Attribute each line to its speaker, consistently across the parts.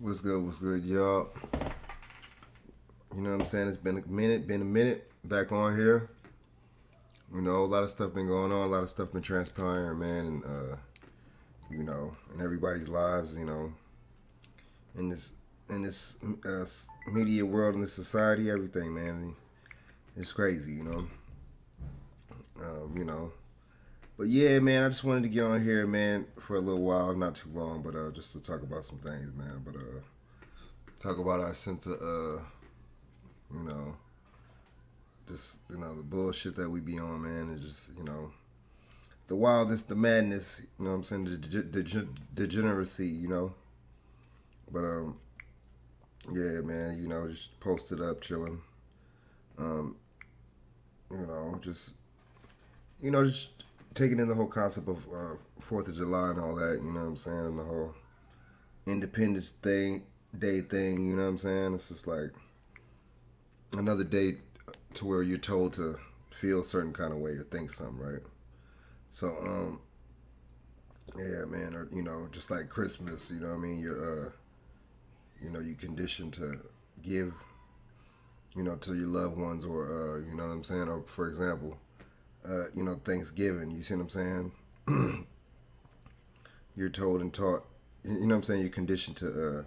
Speaker 1: What's good, y'all? You know what I'm saying? It's been a minute back on here. You know, a lot of stuff been going on, a lot of stuff been transpiring, man, and in everybody's lives, in this in this media world, in this society, everything, man, it's crazy, you know. But yeah, man, I just wanted to get on here, man, for a little while, not too long, but just to talk about some things, man. But talk about our sense of you know, just the bullshit that we be on, man, and just the wildness, the madness, you know what I'm saying, the degeneracy, But yeah, man, just posted up, chilling, um, just just taking in the whole concept of Fourth of July and all that, you know what I'm saying, and the whole Independence Day thing, you know what I'm saying. It's just like another day to where you're told to feel a certain kind of way or think something, right? So, yeah, man, or just like Christmas, you know what I mean? You conditioned to give, to your loved ones, or you know what I'm saying, or for example, Thanksgiving. You see what I'm saying? You're told and taught. You know what I'm saying? You're conditioned to,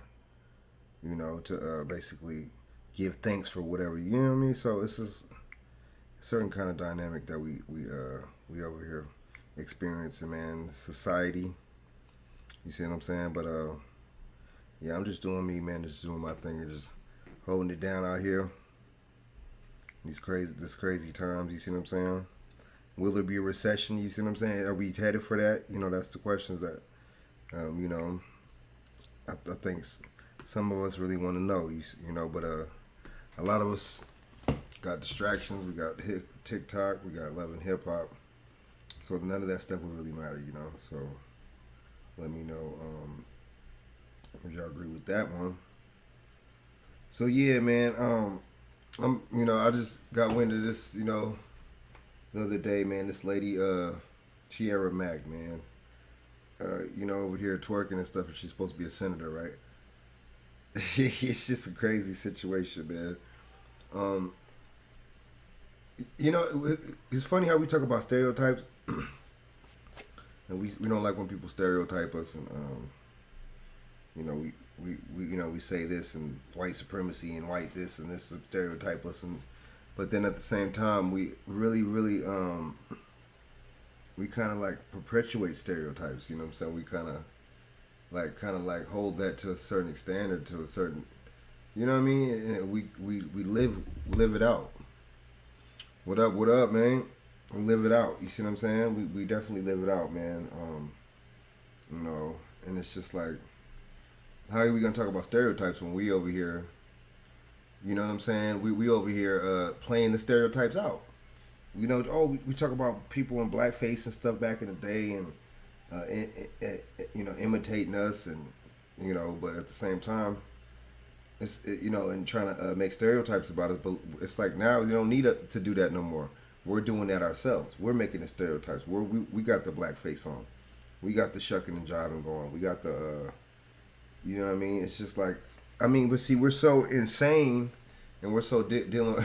Speaker 1: basically give thanks for whatever. You know what I mean? So it's just a certain kind of dynamic that we over here experiencing, man. Society. You see what I'm saying? But yeah, I'm just doing me, man. Just doing my thing and just holding it down out here. This crazy times. You see what I'm saying? Will there be a recession? You see what I'm saying? Are we headed for that? That's the questions that I think some of us really want to know. But a lot of us got distractions. We got TikTok. We got Love and Hip Hop. So none of that stuff would really matter. So let me know if y'all agree with that one. So yeah, man. I just got wind of this. The other day, man. This lady, Tiara Mack, man. Over here twerking and stuff, and she's supposed to be a senator, right? It's just a crazy situation, man. Um, it's funny how we talk about stereotypes, and we don't like when people stereotype us, and we say this and white supremacy and white this and this stereotype us, and but then at the same time we really we kind of like perpetuate stereotypes. You know what I'm saying? We kind of like hold that to a certain standard, to a certain, you know what I mean? And we live it out. What up, man? We live it out. You see what I'm saying? We definitely live it out, man. And it's just like, how are we gonna talk about stereotypes when we over here? You know what I'm saying? We over here playing the stereotypes out. We talk about people in blackface and stuff back in the day, and imitating us, and but at the same time, and trying to make stereotypes about us. But it's like now you don't need to do that no more. We're doing that ourselves. We're making the stereotypes. We got the blackface on. We got the shucking and jiving going. We got the, you know what I mean? It's just like, but see, we're so insane, and we're so dealing.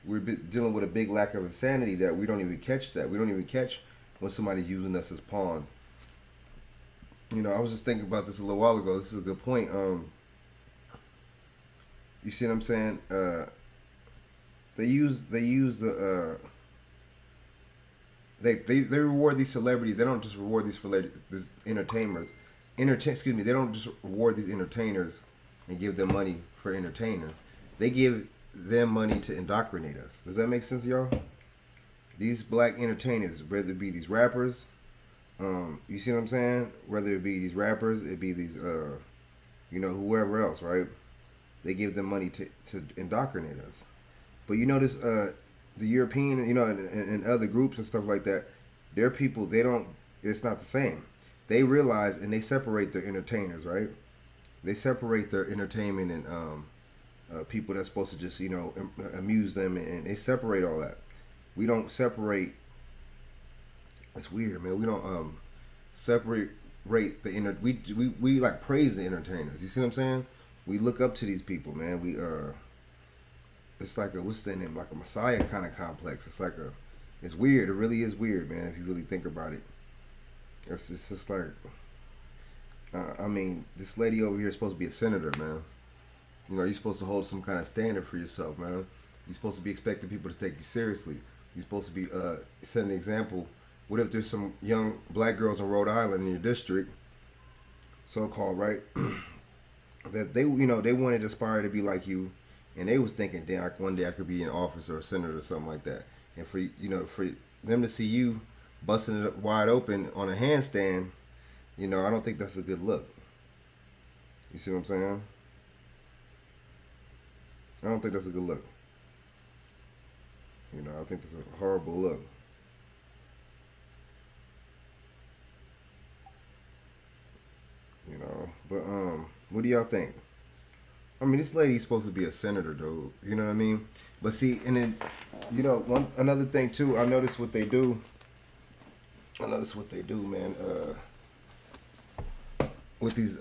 Speaker 1: We're dealing with a big lack of insanity that we don't even catch that. We don't even catch when somebody's using us as pawns. I was just thinking about this a little while ago. This is a good point. You see what I'm saying? They use the they reward these celebrities. They don't just reward these entertainers. Excuse me. They don't just reward these entertainers and give them money for entertainers. They give them money to indoctrinate us. Does that make sense, y'all? These black entertainers, whether it be these rappers, you see what I'm saying? Whether it be these rappers, it be these, whoever else, right? They give them money to indoctrinate us. But this, the European, and other groups and stuff like that, their people, it's not the same. They realize and they separate their entertainers, right? They separate their entertainment and people that's supposed to just, amuse them, and they separate all that. We don't separate. It's weird, man. We don't separate, rate the we like praise the entertainers. You see what I'm saying? We look up to these people, man. It's like a, what's their name? Like a messiah kind of complex. It's like a, it's weird. It really is weird, man. If you really think about it, it's just like, I mean, this lady over here is supposed to be a senator, man. You know, you're supposed to hold some kind of standard for yourself, man. You're supposed to be expecting people to take you seriously. You're supposed to be setting an example. What if there's some young black girls in Rhode Island in your district, so-called, right? That they, you know, they wanted to aspire to be like you, and they was thinking, damn, one day I could be an officer or a senator or something like that. And for, you know, for them to see you busting it wide open on a handstand, you know, I don't think that's a good look. You see what I'm saying? I don't think that's a good look. You know, I think that's a horrible look. You know, but what do y'all think? I mean, this lady's supposed to be a senator, though. You know what I mean? But see, and then, you know, another thing too. I noticed what they do. I noticed what they do, man. With these,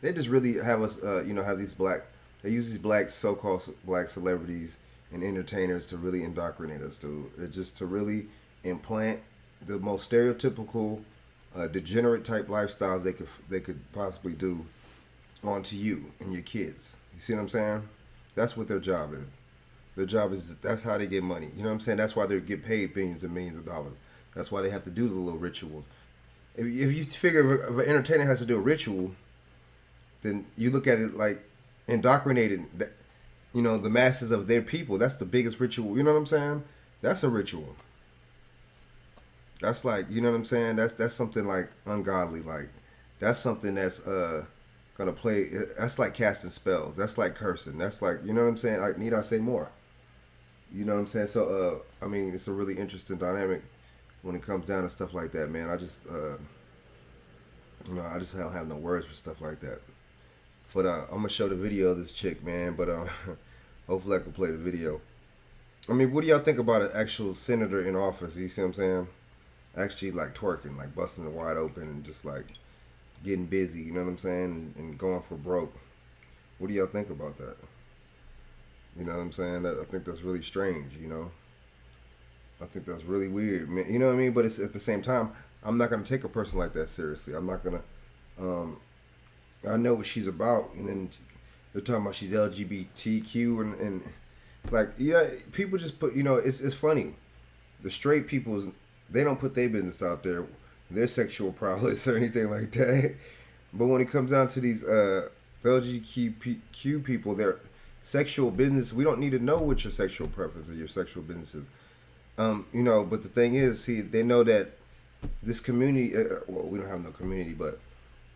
Speaker 1: they just really have us, you know, have these black. They use these black, so-called black celebrities and entertainers to really indoctrinate us, dude. It's just to really implant the most stereotypical, degenerate type lifestyles they could possibly do onto you and your kids. You see what I'm saying? That's what their job is. Their job is, that's how they get money. You know what I'm saying? That's why they get paid billions and millions of dollars. That's why they have to do the little rituals. If you figure if an entertainer has to do a ritual, then you look at it like indoctrinating, you know, the masses of their people. That's the biggest ritual. You know what I'm saying? That's a ritual. That's like, you know what I'm saying? That's something like ungodly. Like, that's something that's gonna play. That's like casting spells. That's like cursing. That's like, you know what I'm saying? Like, need I say more? You know what I'm saying? So I mean, it's a really interesting dynamic when it comes down to stuff like that, man. I just you know, I just don't have no words for stuff like that. But I'm gonna show the video of this chick, man. But hopefully I can play the video. I mean, what do y'all think about an actual senator in office? You see what I'm saying? Actually, like twerking, like busting it wide open and just like getting busy. You know what I'm saying? And going for broke. What do y'all think about that? You know what I'm saying? I think that's really strange. You know, I think that's really weird, man. You know what I mean? But it's at the same time, I'm not gonna take a person like that seriously. I'm not gonna. I know what she's about, and then they're talking about she's LGBTQ and like, yeah, people just put, you know, it's funny. The straight people, they don't put their business out there, their sexual prowess or anything like that. But when it comes down to these LGBTQ people, their sexual business, we don't need to know what your sexual preference or your sexual business is. You know, but the thing is, see, they know that this community, well, we don't have no community, but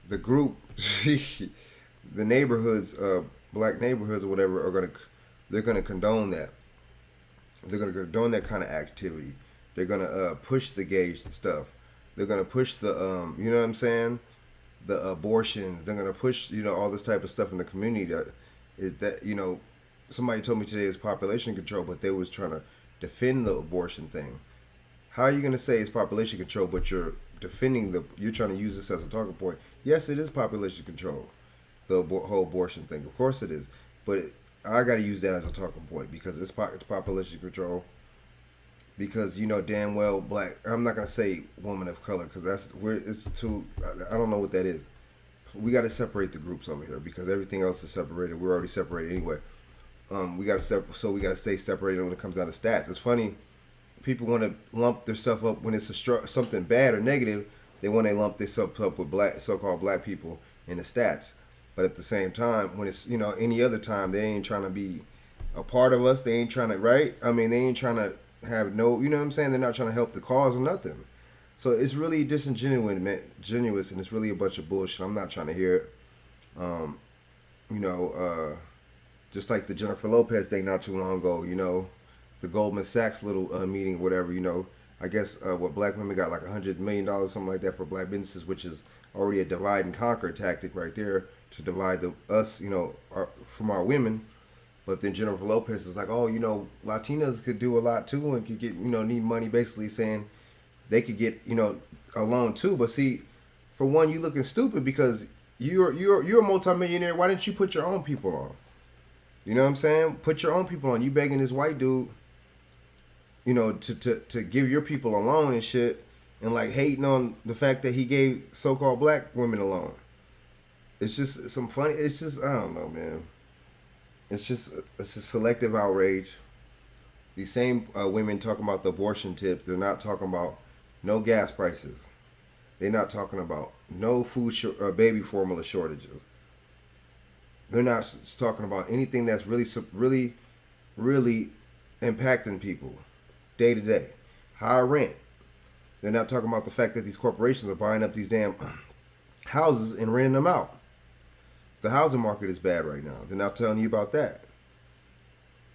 Speaker 1: the group, the neighborhoods, black neighborhoods or whatever, they're gonna condone that. They're gonna condone that kind of activity. They're gonna push the gay stuff. They're gonna push the, you know what I'm saying, the abortion. They're gonna push, you know, all this type of stuff in the community that you know, somebody told me today is population control, but they was trying to defend the abortion thing. How are you gonna say it's population control, but you're defending you're trying to use this as a talking point? Yes, it is population control, the whole abortion thing. Of course it is, but I got to use that as a talking point because it's population control. Because you know damn well black. I'm not gonna say woman of color because it's too. I don't know what that is. We got to separate the groups over here because everything else is separated. We're already separated anyway. We got to so we got to stay separated when it comes down to stats. It's funny. People want to lump themselves up when it's something bad or negative. They want to lump themselves up with so-called black people in the stats. But at the same time, when it's, you know, any other time, they ain't trying to be a part of us. They ain't trying to, right? I mean, they ain't trying to have no, you know what I'm saying? They're not trying to help the cause or nothing. So it's really disingenuous, and it's really a bunch of bullshit. I'm not trying to hear it. You know, just like the Jennifer Lopez thing not too long ago, you know, the Goldman Sachs little meeting, whatever, you know. I guess what black women got like $100 million, something like that, for black businesses, which is already a divide and conquer tactic right there to divide us, you know, from our women. But then Jennifer Lopez is like, oh, you know, Latinas could do a lot too and could get, you know, need money, basically saying they could get, you know, a loan too. But see, for one, you looking stupid because you're a multimillionaire. Why didn't you put your own people on? You know what I'm saying? Put your own people on. You begging this white dude, to give your people a loan and shit, and like hating on the fact that he gave so-called black women a loan. It's just some funny. It's just I don't know, man. It's a selective outrage. These same women talking about the abortion tip. They're not talking about no gas prices. They're not talking about no baby formula shortages. They're not talking about anything that's really, really impacting people day to day. Higher rent. They're not talking about the fact that these corporations are buying up these damn houses and renting them out. The housing market is bad right now. They're not telling you about that.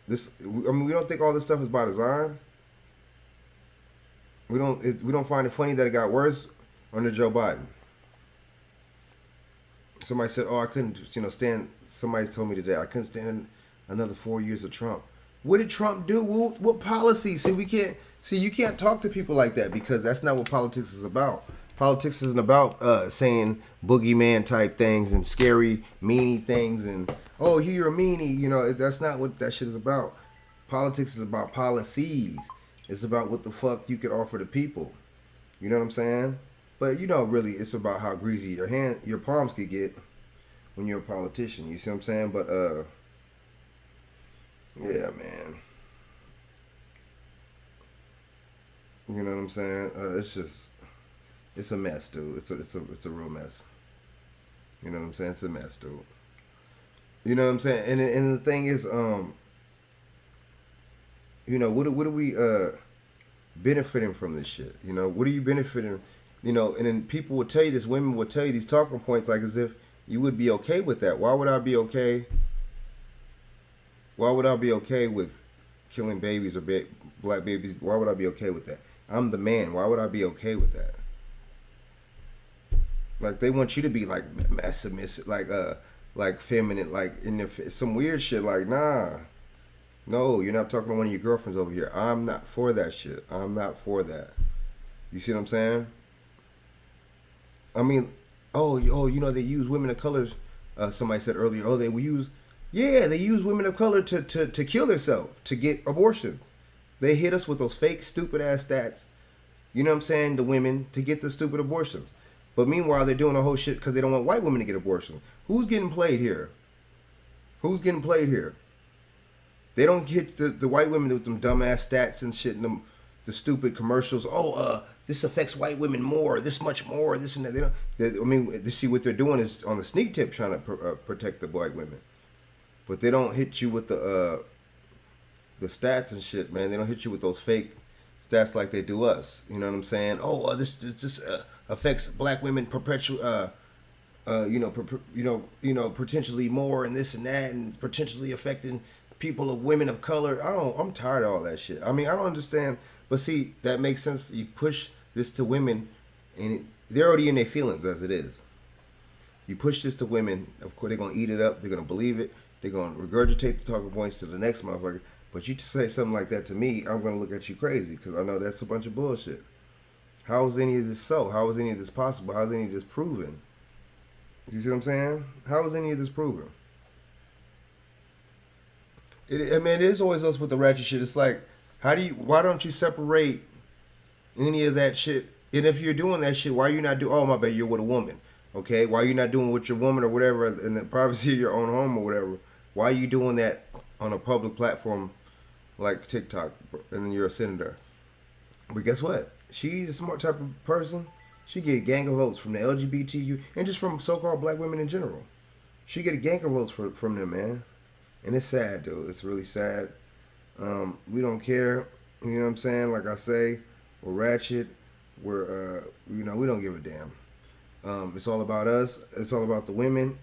Speaker 1: We don't think all this stuff is by design. We don't find it funny that it got worse under Joe Biden. Somebody said, "Oh, I couldn't, stand." Somebody told me today I couldn't stand another 4 years of Trump. What did Trump do? What policy? You can't talk to people like that because that's not what politics is about. Politics isn't about saying boogeyman type things and scary meanie things and oh you're a meanie. That's not what that shit is about. Politics is about policies. It's about what the fuck you could offer to people. You know what I'm saying? But really, it's about how greasy your palms could get when you're a politician. You see what I'm saying? But yeah, man. You know what I'm saying? It's a mess, dude. It's a real mess. You know what I'm saying? It's a mess, dude. You know what I'm saying? And the thing is, what are we benefiting from this shit? What are you benefiting? And then people would tell you this, women would tell you these talking points like as if you would be okay with that. Why would I be okay? Why would I be okay with killing babies or black babies? Why would I be okay with that? I'm the man. Why would I be okay with that? Like they want you to be like submissive, like feminine, like in some weird shit. Like nah, no, you're not talking to one of your girlfriends over here. I'm not for that shit. I'm not for that. You see what I'm saying? I mean, they use women of color. Somebody said earlier, they use women of color to kill themselves, to get abortions. They hit us with those fake, stupid ass stats. You know what I'm saying? The women to get the stupid abortions. But meanwhile, they're doing a whole shit because they don't want white women to get abortions. Who's getting played here? Who's getting played here? They don't hit the white women with them dumbass stats and shit and the stupid commercials. This affects white women more, this much more, this and that. They see what they're doing is on the sneak tip trying to protect the black women. But they don't hit you with the stats and shit, man. They don't hit you with those fake stats like they do us. You know what I'm saying? This affects black women potentially more and this and that, and potentially affecting women of color. I'm tired of all that shit. I don't understand. But see, that makes sense. You push this to women, and they're already in their feelings as it is. You push this to women, of course they're gonna eat it up. They're gonna believe it. They're gonna regurgitate the talking points to the next motherfucker. But you to say something like that to me, I'm gonna look at you crazy because I know that's a bunch of bullshit. How is any of this so? How is any of this possible? How is any of this proven? You see what I'm saying? How is any of this proven? It is always us with the ratchet shit. It's like, why don't you separate any of that shit? And if you're doing that shit, why you not oh my bad, you're with a woman. Okay? Why you not doing with your woman or whatever in the privacy of your own home or whatever? Why are you doing that on a public platform like TikTok and you're a senator? But guess what? She's a smart type of person. She get gang of votes from the LGBTQ and just from so-called black women in general. She get a gang of votes from them, man. And it's sad, dude. It's really sad. We don't care. You know what I'm saying? Like I say, we're ratchet. We're, we don't give a damn. It's all about us. It's all about the women.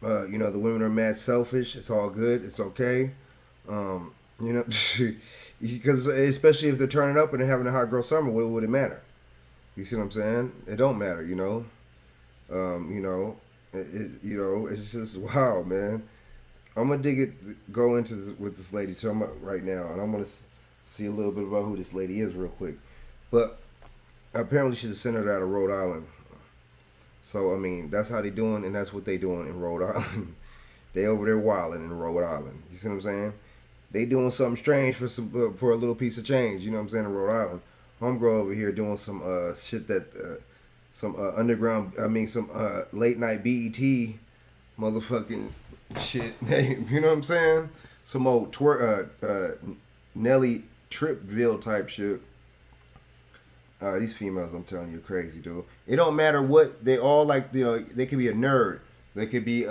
Speaker 1: The women are mad selfish. It's all good. It's okay. Because especially if they're turning up and they're having a hot girl summer, what would it matter? You see what I'm saying? It don't matter, it's just wow, man. I'm gonna go into this with this lady right now, and I'm gonna see a little bit about who this lady is real quick. But apparently she's a senator out of Rhode Island. So I mean, that's how they doing, and that's what they doing in Rhode Island. They over there wilding in Rhode Island. You see what I'm saying? They doing something strange for some for a little piece of change. You know what I'm saying? In Rhode Island, homegirl over here doing some shit that some underground. I mean, some late night BET motherfucking shit. You know what I'm saying? Some old Nelly Tripville type shit. These females, I'm telling you, crazy, dude. It don't matter what they all like. You know, they could be a nerd. They could be, you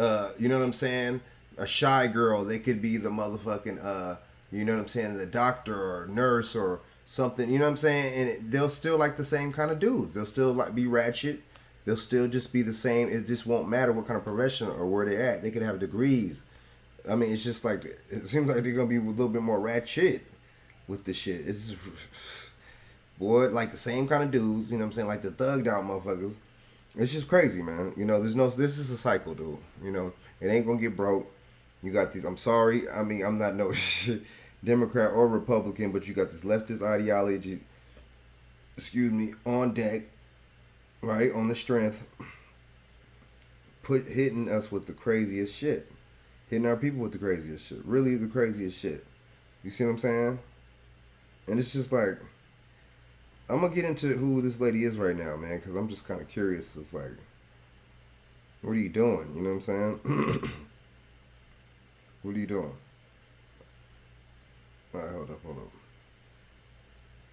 Speaker 1: know what I'm saying, a shy girl. They could be the motherfucking, you know what I'm saying, the doctor or nurse or something. You know what I'm saying? And they'll still like the same kind of dudes. They'll still like be ratchet. They'll still just be the same. It just won't matter what kind of profession or where they're at. They could have degrees. I mean, it's just like it seems like they're gonna be a little bit more ratchet with the shit. It's just, boy, like the same kind of dudes, you know what I'm saying? Like the thugged out motherfuckers. It's just crazy, man. You know, there's no, this is a cycle, dude. You know, it ain't gonna get broke. You got these, I'm sorry, I mean, I'm not no Democrat or Republican, but you got this leftist ideology, excuse me, on deck, right? On the strength, hitting us with the craziest shit. Hitting our people with the craziest shit. Really the craziest shit. You see what I'm saying? And it's just like, I'm gonna get into who this lady is right now, man, because I'm just kind of curious. It's like, what are you doing? You know what I'm saying? What are you doing? All right, hold up. All right,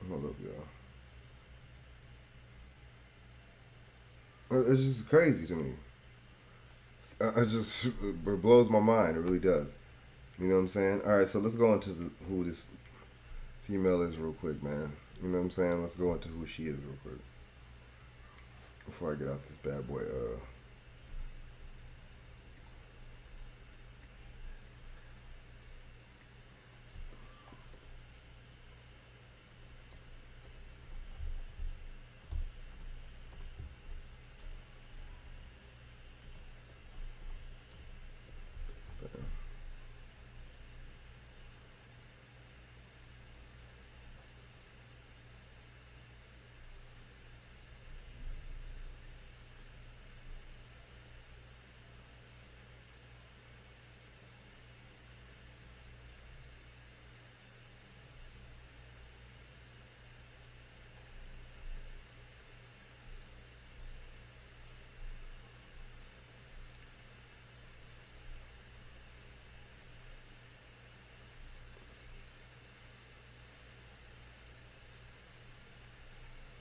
Speaker 1: hold up, y'all. It's just crazy to me. I just it blows my mind. It really does. You know what I'm saying? All right, so let's go into who this female is real quick, man. You know what I'm saying? Let's go into who she is real quick before I get out this bad boy.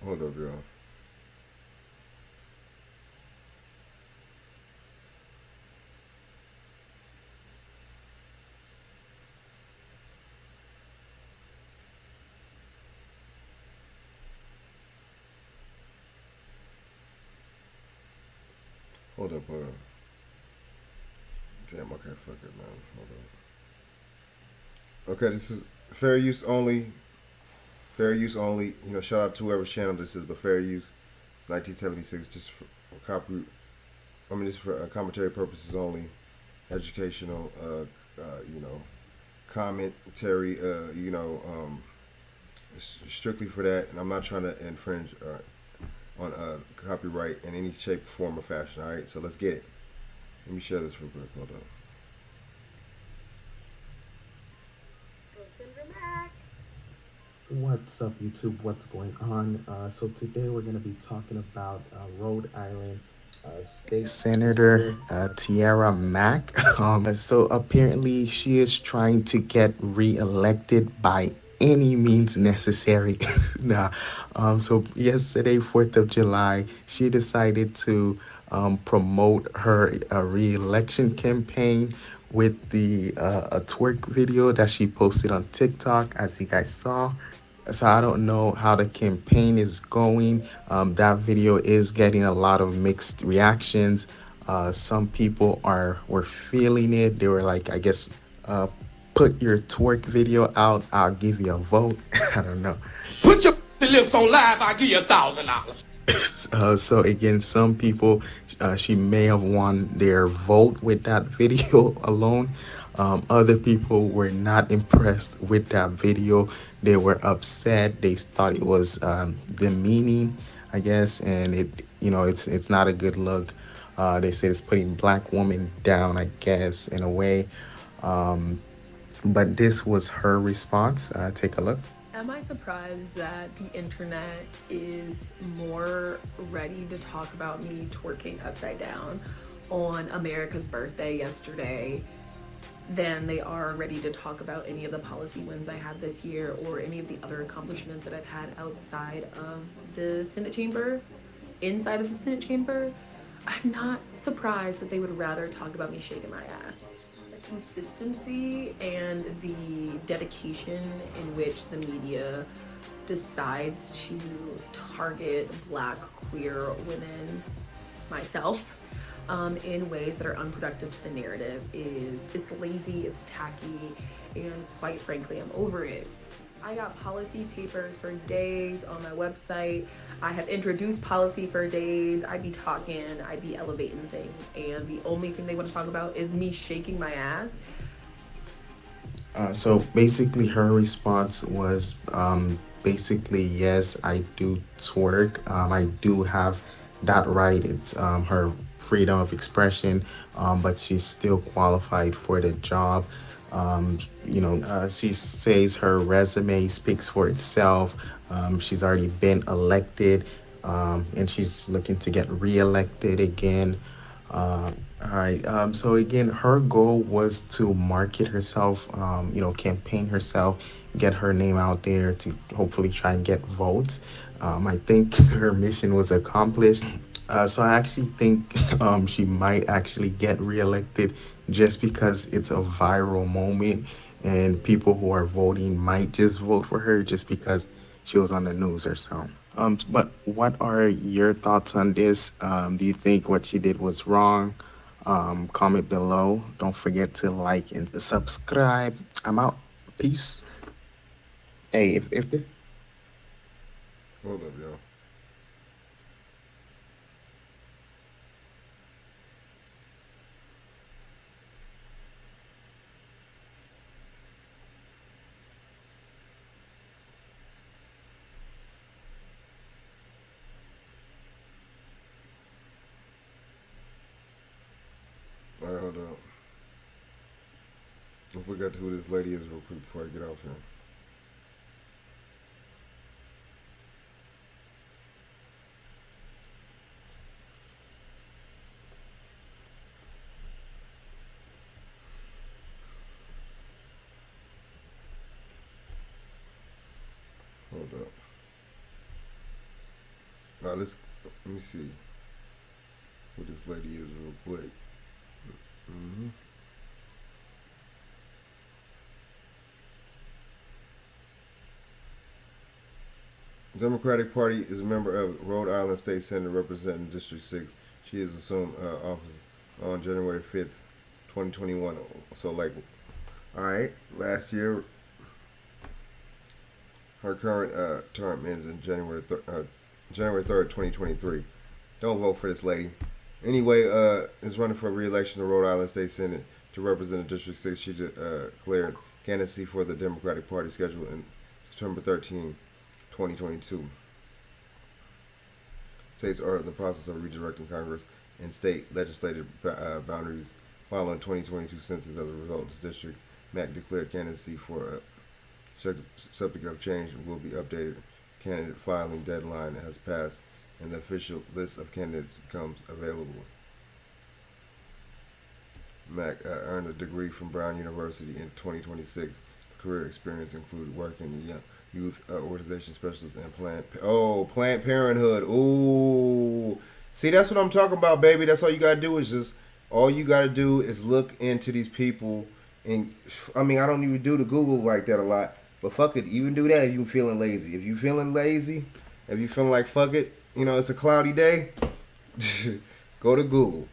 Speaker 1: Hold up, y'all. Hold up, hold up. Damn, okay, fuck it, man. Hold up. Okay, this is fair use only. Fair use only. You know, shout out to whoever's channel this is, but fair use. It's 1976, just for copy. I mean, just for commentary purposes only. Educational, you know, commentary. Strictly for that, and I'm not trying to infringe on copyright in any shape, form, or fashion. All right, so let's get it. Let me share this real quick. Hold on.
Speaker 2: What's up, YouTube? What's going on? So today we're going to be talking about Rhode Island State Senator Tiara Mack. So apparently she is trying to get re-elected by any means necessary. Nah. So yesterday, 4th of July, she decided to promote her re-election campaign with the a twerk video that she posted on TikTok, as you guys saw. So I don't know how the campaign is going. That video is getting a lot of mixed reactions. Some people were feeling it. They were like, I guess, put your twerk video out, I'll give you a vote. I don't know.
Speaker 3: Put your lips on live, I'll give you $1,000.
Speaker 2: So again, some people, she may have won their vote with that video alone. Other people were not impressed with that video. They were upset. They thought it was demeaning, I guess, and it's not a good look. They said it's putting black women down, I guess, in a way. Um, but this was her response. Take a look.
Speaker 4: Am I surprised that the internet is more ready to talk about me twerking upside down on America's birthday yesterday than they are ready to talk about any of the policy wins I had this year or any of the other accomplishments that I've had outside of the Senate chamber, inside of the Senate chamber? I'm not surprised that they would rather talk about me shaking my ass. Consistency and the dedication in which the media decides to target black queer women, myself, in ways that are unproductive to the narrative it's lazy, it's tacky, and quite frankly, I'm over it. I got policy papers for days on my website. I have introduced policy for days. I be talking, I be elevating things, and the only thing they want to talk about is me shaking my ass.
Speaker 2: So basically, her response was basically, yes, I do twerk. I do have that right. It's her freedom of expression, but she's still qualified for the job. She says her resume speaks for itself. She's already been elected, and she's looking to get reelected again. All right. So again, her goal was to market herself, campaign herself, get her name out there to hopefully try and get votes. I think her mission was accomplished. So I actually think she might actually get reelected just because it's a viral moment and people who are voting might just vote for her just because she was on the news or so. But what are your thoughts on this? Do you think what she did was wrong? Comment below. Don't forget to like and subscribe. I'm out. Peace. Hey, if this
Speaker 1: Hold up, y'all. All right, hold up. I forgot who this lady is real quick before I get off here. Hold up. All right, let me see who this lady is real quick. Mm-hmm. Democratic Party is a member of Rhode Island State Senate representing District 6. She has assumed office on January 5th, 2021. So, like, alright, last year, her current term ends in January 3rd, 2023. Don't vote for this lady. Anyway, is running for re-election to Rhode Island State Senate to represent District 6. She declared candidacy for the Democratic Party scheduled in September 13, 2022. States are in the process of redirecting Congress and state legislative boundaries following 2022 census. As a result, this district, Mack declared candidacy for a subject of change will be updated. Candidate filing deadline has passed, and the official list of candidates becomes available. Mack earned a degree from Brown University in 2026. Career experience included working in the youth organization specialist and Planned Parenthood. Ooh, see, that's what I'm talking about, baby. That's all you gotta do is look into these people. And I mean, I don't even do the Google like that a lot, but fuck it, even do that if you feeling lazy. If you feeling lazy, if you feeling like fuck it, it's a cloudy day, go to Google.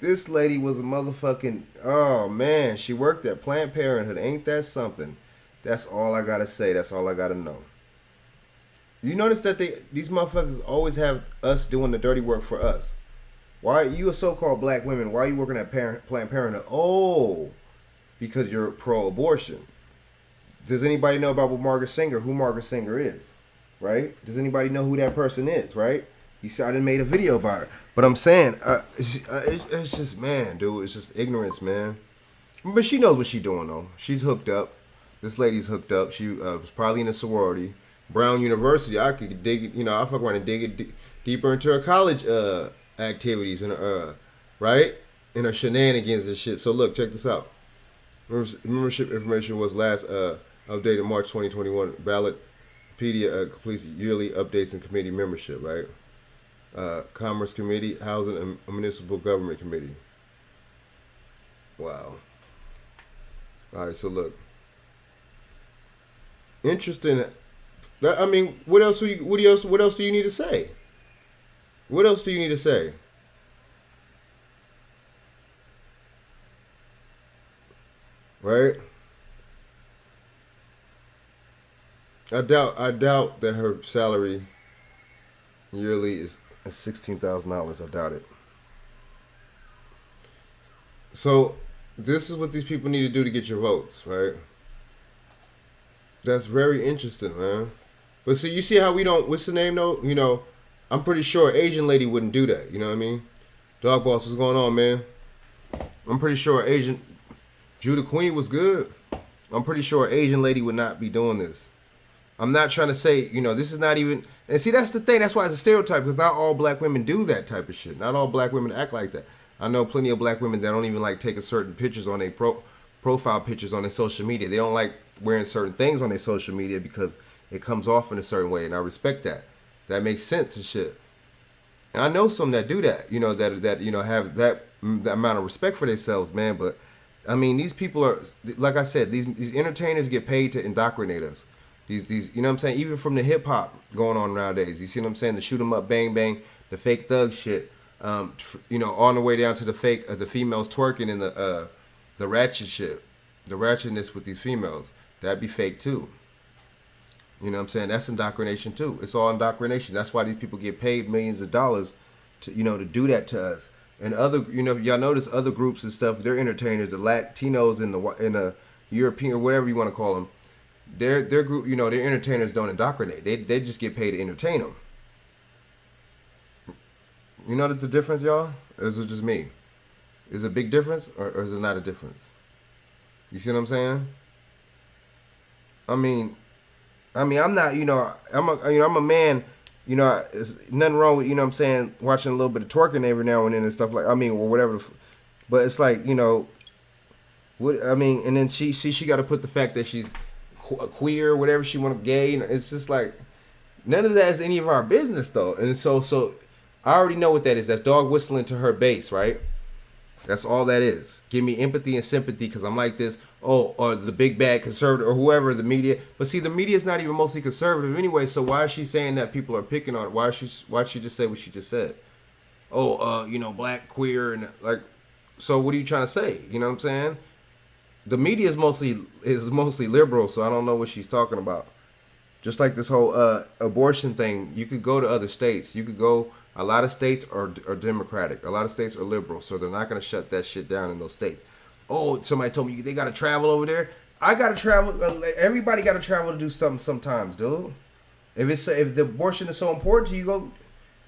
Speaker 1: This lady was a motherfucking, oh man, she worked at Planned Parenthood. Ain't that something? That's all I gotta say. That's all I gotta know. You notice that these motherfuckers always have us doing the dirty work for us. Why you a so-called black women? Why are you working at Planned Parenthood? Oh, because you're pro-abortion. Does anybody know about who Margaret Singer is? Right? Does anybody know who that person is? Right? You said I done made a video about her. But I'm saying, it's just, man, dude, it's just ignorance, man. But she knows what she's doing, though. She's hooked up. This lady's hooked up. She was probably in a sorority. Brown University, I could dig it, I fuck around and dig it deeper into her college activities and right? And her shenanigans and shit. So look, check this out. Membership information was last updated March 2021. Ballotpedia completes yearly updates and committee membership, right? Commerce Committee, Housing and Municipal Government Committee. Wow. All right, so look. Interesting. I mean, what else do you need to say? What else do you need to say? Right? I doubt that her salary yearly is $16,000. I doubt it. So this is what these people need to do to get your votes, right? That's very interesting, man. But see, you see how we don't, what's the name though? I'm pretty sure an Asian lady wouldn't do that. You know what I mean? Dog Boss, what's going on, man? I'm pretty sure Judah Queen was good. I'm pretty sure an Asian lady would not be doing this. I'm not trying to say, this is not even, and see, that's the thing. That's why it's a stereotype, because not all black women do that type of shit. Not all black women act like that. I know plenty of black women that don't even like taking certain pictures on their profile pictures on their social media. They don't like wearing certain things on their social media because it comes off in a certain way, and I respect that. That makes sense and shit. And I know some that do that, that have that amount of respect for themselves, man. But I mean, these people are, like I said, these entertainers get paid to indoctrinate us. These, you know what I'm saying? Even from the hip hop going on nowadays, you see what I'm saying? The shoot 'em up, bang bang, the fake thug shit. On the way down to the fake, the females twerking and the ratchet shit, the ratchetness with these females. That'd be fake too. You know what I'm saying? That's indoctrination too. It's all indoctrination. That's why these people get paid millions of dollars to to do that to us. And other, y'all notice other groups and stuff, they're entertainers, the Latinos in the European or whatever you want to call them. Their group, their entertainers don't indoctrinate. They just get paid to entertain them. You know that's the difference, y'all? Or is it just me? Is it a big difference or is it not a difference? You see what I'm saying? I mean, I'm not, I'm a man, there's nothing wrong with, what I'm saying, watching a little bit of twerking every now and then and stuff like, or whatever. But it's like, and then she got to put the fact that she's queer, whatever she want to gay. It's just like, none of that is any of our business though. And so I already know what that is. That's dog whistling to her base, right? That's all that is. Give me empathy and sympathy because I'm like this. Oh, or the big bad conservative or whoever, the media. But see, the media is not even mostly conservative anyway. So why is she saying that people are picking on it? Why she just say what she just said? Oh, black, queer, and like. So what are you trying to say? You know what I'm saying? The media is mostly liberal, so I don't know what she's talking about. Just like this whole abortion thing, you could go to other states. You could go. A lot of states are Democratic. A lot of states are liberal, so they're not going to shut that shit down in those states. Oh, somebody told me they got to travel over there. I got to travel. Everybody got to travel to do something sometimes, dude. If the abortion is so important to you, go.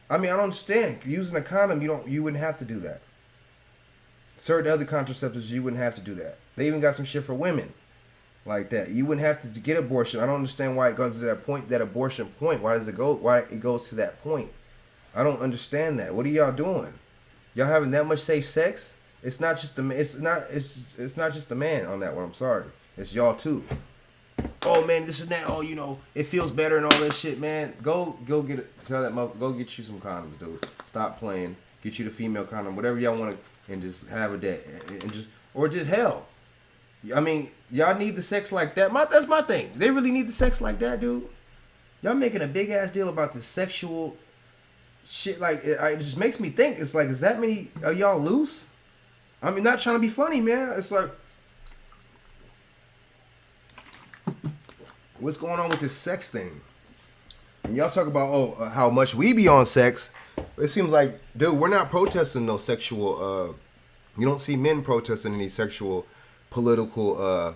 Speaker 1: I mean, I don't understand. Using a condom, you wouldn't have to do that. Certain other contraceptives, you wouldn't have to do that. They even got some shit for women like that. You wouldn't have to get abortion. I don't understand why it goes to that point, that abortion point. Why it goes to that point? I don't understand that. What are y'all doing? Y'all having that much safe sex? It's not just the it's not just the man on that one. I'm sorry. It's y'all too. Oh man, this and that. Oh, it feels better and all that shit, man. Go get it. Tell that mother, go get you some condoms, dude. Stop playing. Get you the female condom, whatever y'all want to, and just have a day, and just hell. I mean, y'all need the sex like that. That's my thing. They really need the sex like that, dude. Y'all making a big ass deal about the sexual shit. Like it just makes me think. It's like, is that many? Are y'all loose? I mean, not trying to be funny, man. It's like, what's going on with this sex thing? And y'all talk about how much we be on sex. It seems like, dude, we're not protesting no sexual. You don't see men protesting any sexual, political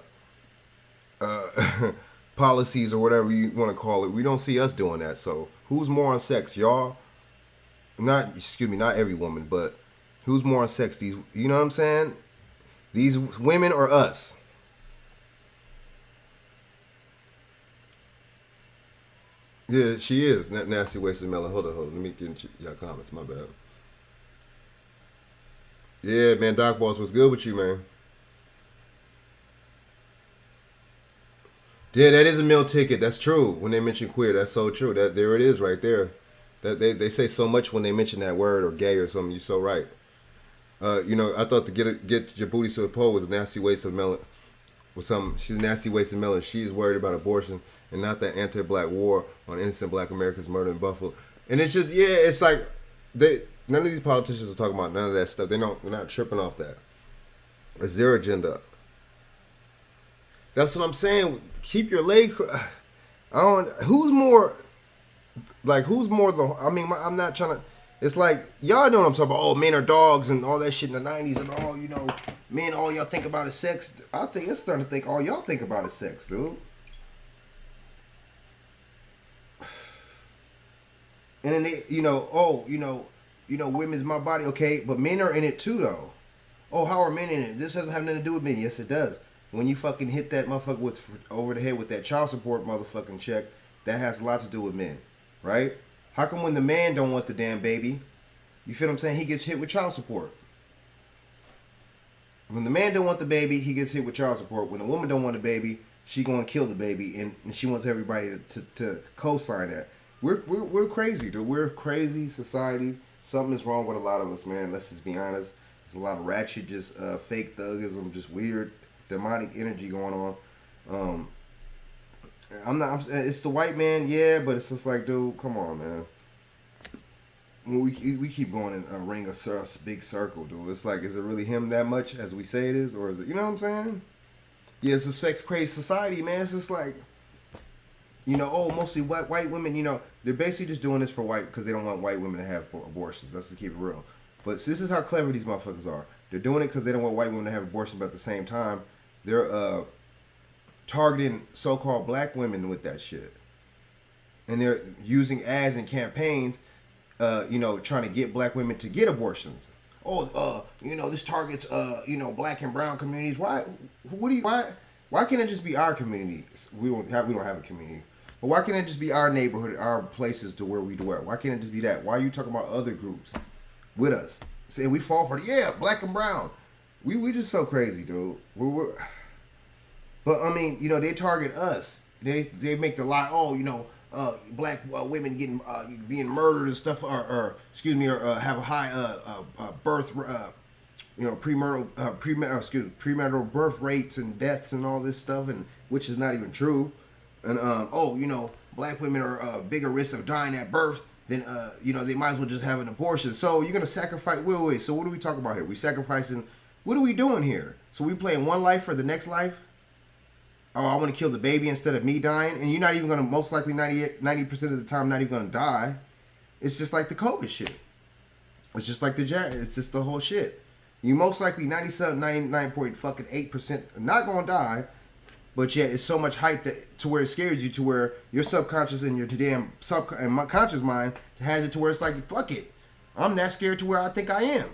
Speaker 1: policies or whatever you want to call it. We don't see us doing that. So who's more on sex, y'all? Not every woman, but who's more on sex? These, you know what I'm saying? These women or us? Yeah, she is. Nasty wasted melon. Hold on. Let me get into your comments. My bad. Yeah, man. Doc Boss, what's good with you, man? Yeah, that is a meal ticket. That's true. When they mention queer, that's so true. That there it is, right there. That they say so much when they mention that word or gay or something. You're so right. I thought to get your booty to the pole was a nasty waste of melon. With some, she's a nasty waste of melon. She's worried about abortion and not that anti-black war on innocent black Americans murder in Buffalo. And it's just, yeah, it's like none of these politicians are talking about none of that stuff. They're not tripping off that. It's their agenda. That's what I'm saying. Keep your legs. I don't. Who's more the? I mean, I'm not trying to. It's like y'all know what I'm talking about. Oh, men are dogs and all that shit in the '90s and all. Men, all y'all think about is sex. I think it's starting to think all y'all think about is sex, dude. And then they, women's my body, okay, but men are in it too, though. Oh, how are men in it? This doesn't have nothing to do with men. Yes, it does. When you fucking hit that motherfucker over the head with that child support motherfucking check, that has a lot to do with men, right? How come when the man don't want the damn baby, you feel what I'm saying? He gets hit with child support. When the man don't want the baby, he gets hit with child support. When the woman don't want the baby, she gonna kill the baby, and she wants everybody to co-sign that. We're crazy, dude. We're a crazy society. Something is wrong with a lot of us, man. Let's just be honest. There's a lot of ratchet, just fake thugism, just weird demonic energy going on. It's the white man, yeah, but it's just like, dude, come on, man. We keep going in a ring of big circle, dude. It's like, is it really him that much as we say it is, or is it? You know what I'm saying? Yeah, it's a sex crazy society, man. It's just like, mostly white women. They're basically just doing this for because they don't want white women to have abortions. Let's just keep it real. But this is how clever these motherfuckers are. They're doing it because they don't want white women to have abortions, but at the same time, they're targeting so-called black women with that shit. And they're using ads and campaigns, trying to get black women to get abortions. Oh, this targets, black and brown communities. Why can't it just be our community? We don't have a community. But why can't it just be our neighborhood, our places to where we dwell? Why can't it just be that? Why are you talking about other groups with us? Say we fall for black and brown. We just so crazy, dude. But I mean, they target us. They make the lie. Oh, black women getting being murdered and stuff, or have a high birth, premarital birth rates and deaths and all this stuff, and which is not even true. And black women are bigger risk of dying at birth than they might as well just have an abortion. So you're gonna sacrifice. Wait. So what are we talking about here? We sacrificing. What are we doing here? So we playing one life for the next life? Oh, I want to kill the baby instead of me dying, and you're not even gonna most likely 90% of the time not even gonna die. It's just like the COVID shit. It's just like the jab. It's just the whole shit. You most likely 99.8% not gonna die. But yet, it's so much hype to where it scares you, to where your subconscious and your damn conscious mind has it to where it's like, fuck it. I'm that scared to where I think I am.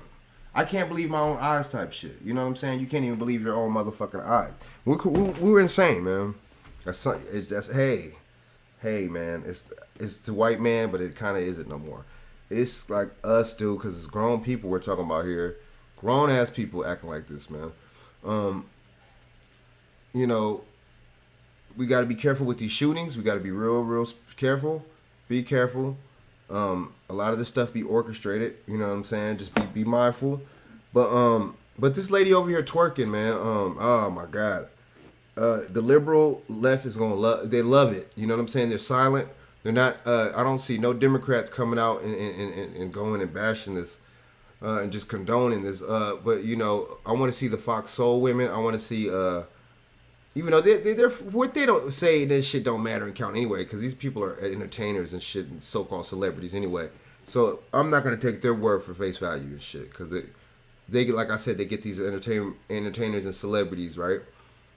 Speaker 1: I can't believe my own eyes type shit. You know what I'm saying? You can't even believe your own motherfucking eyes. We're insane, man. Hey, man. It's the white man, but it kind of isn't no more. It's like us, dude, because it's grown people we're talking about here. Grown-ass people acting like this, man. We got to be careful with these shootings. We got to be real careful. Be careful. A lot of this stuff be orchestrated. You know what I'm saying? Just be mindful. But this lady over here twerking, man. Oh my God. The liberal left is they love it. You know what I'm saying? They're silent. They're not. I don't see no Democrats coming out and going and bashing this and just condoning this. But you know, I want to see the Fox Soul women. I want to see, even though they're what they don't say, this shit don't matter and count anyway, because these people are entertainers and shit and so-called celebrities anyway. So I'm not gonna take their word for face value and shit, because they like I said, they get these entertainers and celebrities, right,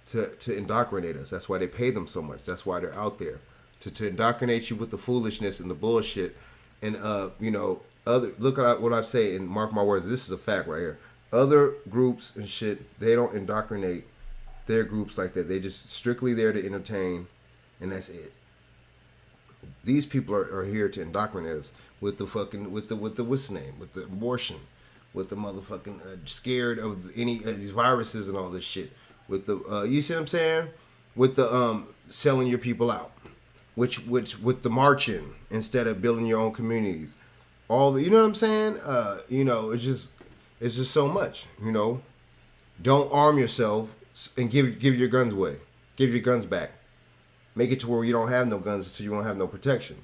Speaker 1: to indoctrinate us. That's why they pay them so much. That's why they're out there to indoctrinate you with the foolishness and the bullshit. And you know, other look at what I say and mark my words. This is a fact right here. Other groups and shit, they don't indoctrinate their groups like that. They just strictly there to entertain, and that's it. These people are here to indoctrinate us with the fucking with the what's the name, with the abortion, with the motherfucking scared of any these viruses and all this shit. With the you see what I'm saying? With the selling your people out, which with the marching instead of building your own communities. All the, you know what I'm saying? You know, it's just so much. You know, don't arm yourself and give your guns away. Give your guns back. Make it to where you don't have no guns, so you won't have no protection.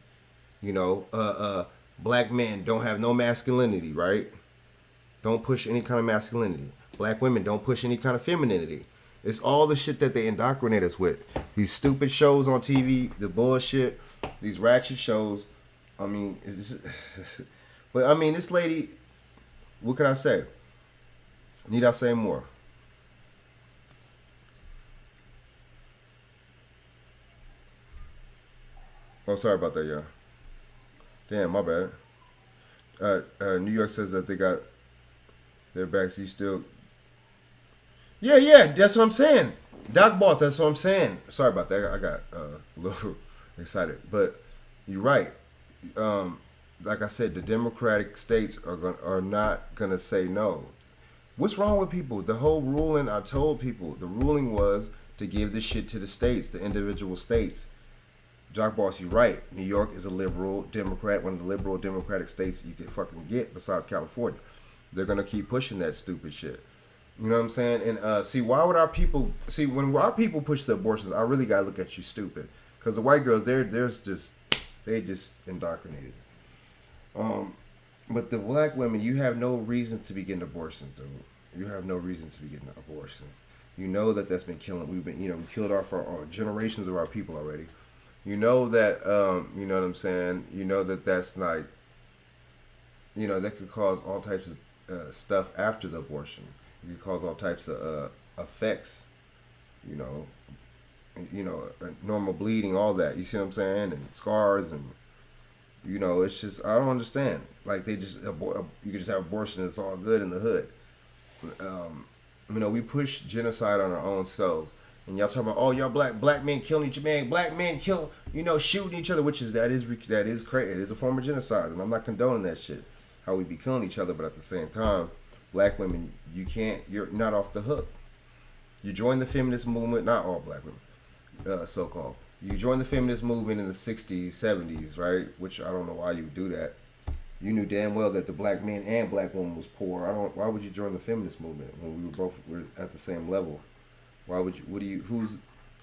Speaker 1: You know, black men don't have no masculinity, right? Don't push any kind of masculinity. Black women don't push any kind of femininity. It's all the shit that they indoctrinate us with. These stupid shows on TV, the bullshit, these ratchet shows. I mean, but I mean, this lady, what can I say? Need I say more? Oh, sorry about that, y'all. Damn, my bad. New York says that they got their backs. You still, yeah, that's what I'm saying. Doc Boss, that's what I'm saying. Sorry about that. I got a little excited, but you're right. Like I said, the Democratic states are not gonna say no. What's wrong with people? The whole ruling, I told people, the ruling was to give this shit to the states, the individual states. Jock Boss, you're right. New York is a liberal Democrat, one of the liberal Democratic states you can fucking get besides California. They're gonna keep pushing that stupid shit. You know what I'm saying? And see, why would our people see when our people push the abortions? I really gotta look at you stupid, because the white girls, they just indoctrinated. But the black women, you have no reason to be getting abortions, dude. You have no reason to be getting abortions. You know that's been killing. We killed off our generations of our people already. You know that, you know what I'm saying? You know that's like, you know, that could cause all types of stuff after the abortion. It could cause all types of effects, you know, normal bleeding, all that. You see what I'm saying? And scars and, you know, it's just, I don't understand. Like, they just, you can just have abortion, it's all good in the hood. You know, we push genocide on our own selves. And y'all talking about, oh, y'all black men killing each man, black men shooting each other, which is that is crazy. It is a form of genocide, and I'm not condoning that shit. How we be killing each other, but at the same time, black women, you're not off the hook. You join the feminist movement, not all black women, so-called. You joined the feminist movement in the 60s, 70s, right? Which I don't know why you would do that. You knew damn well that the black man and black woman was poor. Why would you join the feminist movement when we were at the same level? Why would you?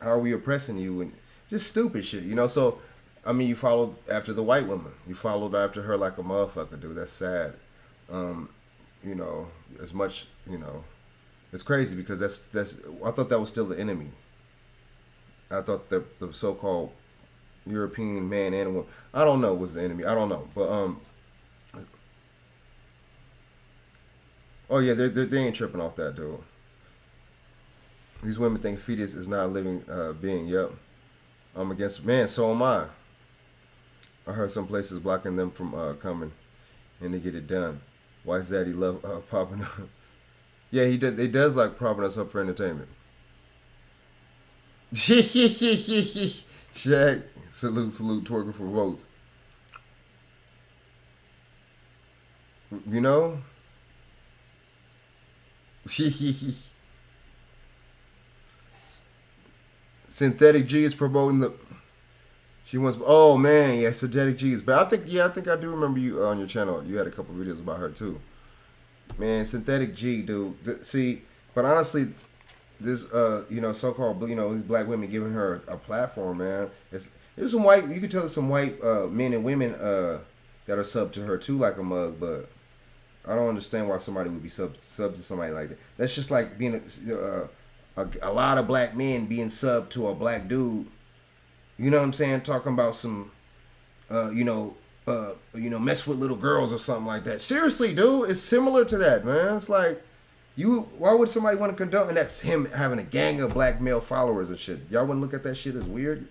Speaker 1: How are we oppressing you? And just stupid shit, you know. So, I mean, you followed after the white woman. You followed after her like a motherfucker, dude. That's sad. You know, as much, you know, it's crazy because that's. I thought that was still the enemy. I thought the so-called European man and woman, I don't know, was the enemy. I don't know, but oh yeah, they ain't tripping off that, dude. These women think fetus is not a living being. Yep. I'm against, man, so am I. I heard some places blocking them from coming and to get it done. Why is that? He love popping up. Yeah, he does like propping us up for entertainment. Shaq, salute, twerking for votes. You know? Synthetic G is promoting the. She wants. Oh man, yeah, Synthetic G is. But I think I do remember you on your channel. You had a couple videos about her too. Man, Synthetic G, dude. See, but honestly, this you know, so-called, you know, these black women giving her a platform, man. There's some white. You can tell there's some white men and women that are sub to her too, like a mug. But I don't understand why somebody would be sub to somebody like that. That's just like being a lot of black men being sub to a black dude. You know what I'm saying? Talking about some, mess with little girls or something like that. Seriously, dude, it's similar to that, man. It's like, why would somebody want to condone? And that's him having a gang of black male followers and shit. Y'all wouldn't look at that shit as weird?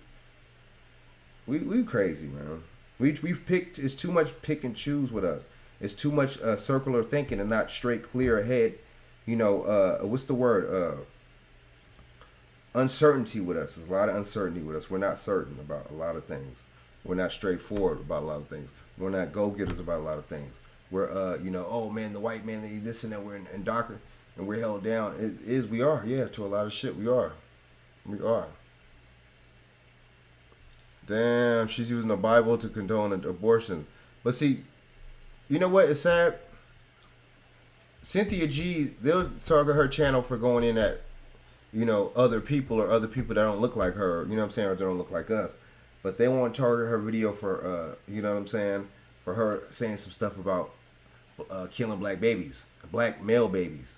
Speaker 1: We crazy, man. We've picked. It's too much pick and choose with us. It's too much circular thinking and not straight, clear ahead. What's the word? Uncertainty with us. There's a lot of uncertainty with us. We're not certain about a lot of things. We're not straightforward about a lot of things. We're not go-getters about a lot of things. We're, oh man, the white man, this and that, we're in Docker, and we're held down. We are, yeah, to a lot of shit. We are. Damn, she's using the Bible to condone abortions. But see, you know what? It's sad. Cynthia G, they'll target her channel for going in at, other people or other people that don't look like her. You know what I'm saying? Or they don't look like us. But they won't target her video for, for her saying some stuff about killing black babies, black male babies.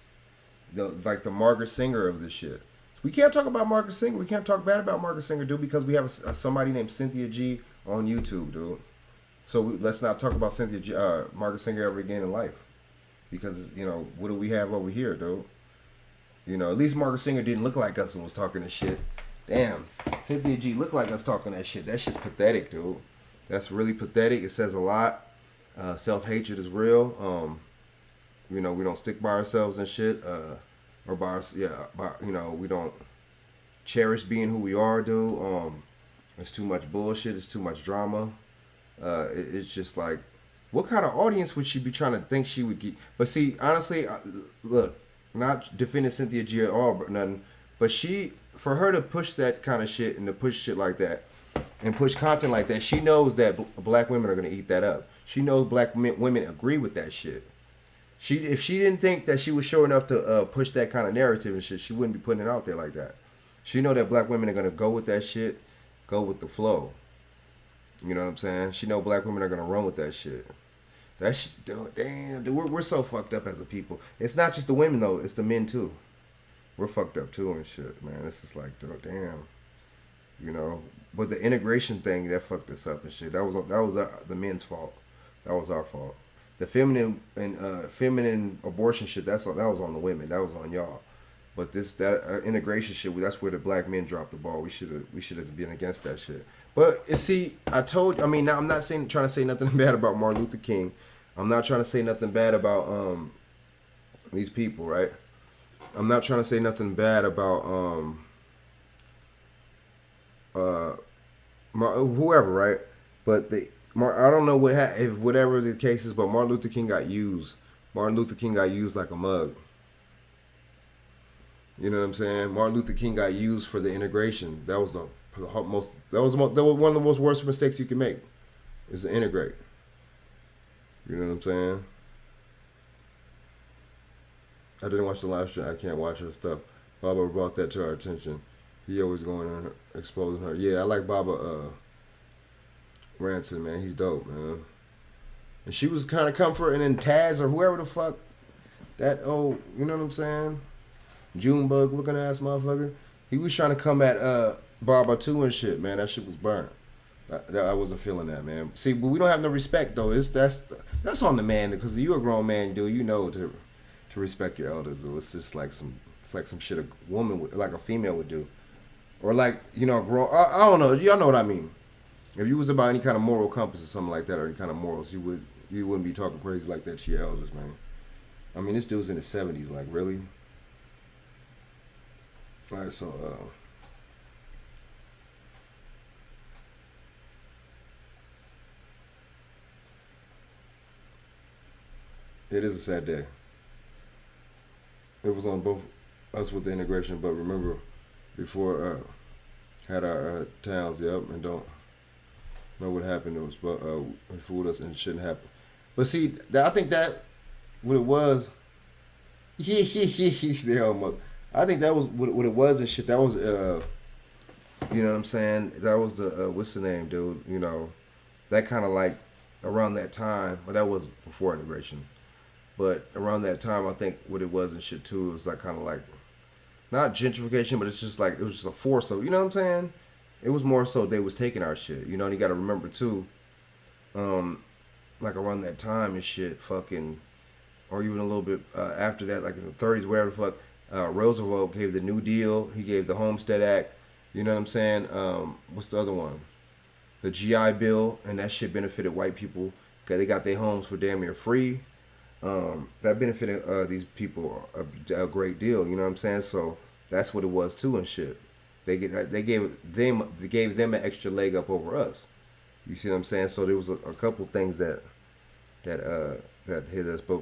Speaker 1: Like the Margaret Singer of this shit. We can't talk about Margaret Singer. We can't talk bad about Margaret Singer, dude, because we have somebody named Cynthia G on YouTube, dude. So let's not talk about Margaret Singer ever again in life. Because, what do we have over here, dude? At least Margaret Singer didn't look like us and was talking this shit. Damn. Cynthia G looked like us talking that shit. That shit's pathetic, dude. That's really pathetic. It says a lot. Self-hatred is real. We don't stick by ourselves and shit. We don't cherish being who we are, dude. It's too much bullshit. It's too much drama. It's just like, what kind of audience would she be trying to think she would get? But see, honestly, look, not defending Cynthia G at all, but nothing. But for her to push that kind of shit and to push shit like that and push content like that, she knows that black women are going to eat that up. She knows black women agree with that shit. If she didn't think that she was sure enough to push that kind of narrative and shit, she wouldn't be putting it out there like that. She know that black women are going to go with that shit, go with the flow. You know what I'm saying? She know black women are going to run with that shit. That shit, dude, we're so fucked up as a people. It's not just the women, though. It's the men, too. We're fucked up, too, and shit, man. It's just like, dude, damn. But the integration thing, that fucked us up and shit. That was the men's fault. That was our fault. The feminine abortion shit, that was on the women. That was on y'all. But that integration shit, that's where the black men dropped the ball. We should have been against that shit. But see, now I'm not trying to say nothing bad about Martin Luther King. I'm not trying to say nothing bad about these people, right? I'm not trying to say nothing bad about whoever, right? But I don't know if whatever the case is, but Martin Luther King got used. Martin Luther King got used like a mug. You know what I'm saying? Martin Luther King got used for the integration. That was one of the most worst mistakes you can make, is to integrate. You know what I'm saying? I didn't watch the live stream. I can't watch her stuff. Baba brought that to our attention. He always going on exposing her. Yeah, I like Baba Ransom, man. He's dope, man. And she was kind of comfort, and then Taz or whoever the fuck that you know what I'm saying? Junebug looking ass motherfucker. He was trying to come at Baba too and shit, man. That shit was burnt. I wasn't feeling that, man. See, but we don't have no respect though. That's on the man, because you're a grown man, dude. You know to respect your elders, though. It's just like some shit a woman would, like a female would do, or like a grown. I don't know. Y'all know what I mean. If you was about any kind of moral compass or something like that, or any kind of morals, you wouldn't be talking crazy like that to your elders, man. I mean, this dude's in his 70s, like really. All right, so it is a sad day. It was on both us with the integration, but remember, before had our towns, and don't know what happened. It was, it fooled us and it shouldn't happen. But see, I think that what it was. They almost. I think that was what it was and shit. That was, you know what I'm saying? That was the what's the name, dude? That kind of like around that time, but that was before integration. But around that time, I think what it was and shit too, it was like kind of like not gentrification, but it's just like it was just a force of, you know what I'm saying? It was more so they was taking our shit, you know. And you got to remember too, like around that time and shit, fucking, or even a little bit after that, like in the 30s, whatever the fuck. Roosevelt gave the New Deal. He gave the Homestead Act. You know what I'm saying? What's the other one? The GI Bill, and that shit benefited white people because they got their homes for damn near free. That benefited these people a great deal. You know what I'm saying? So that's what it was too and shit. They gave them an extra leg up over us. You see what I'm saying? So there was a couple things that hit us, but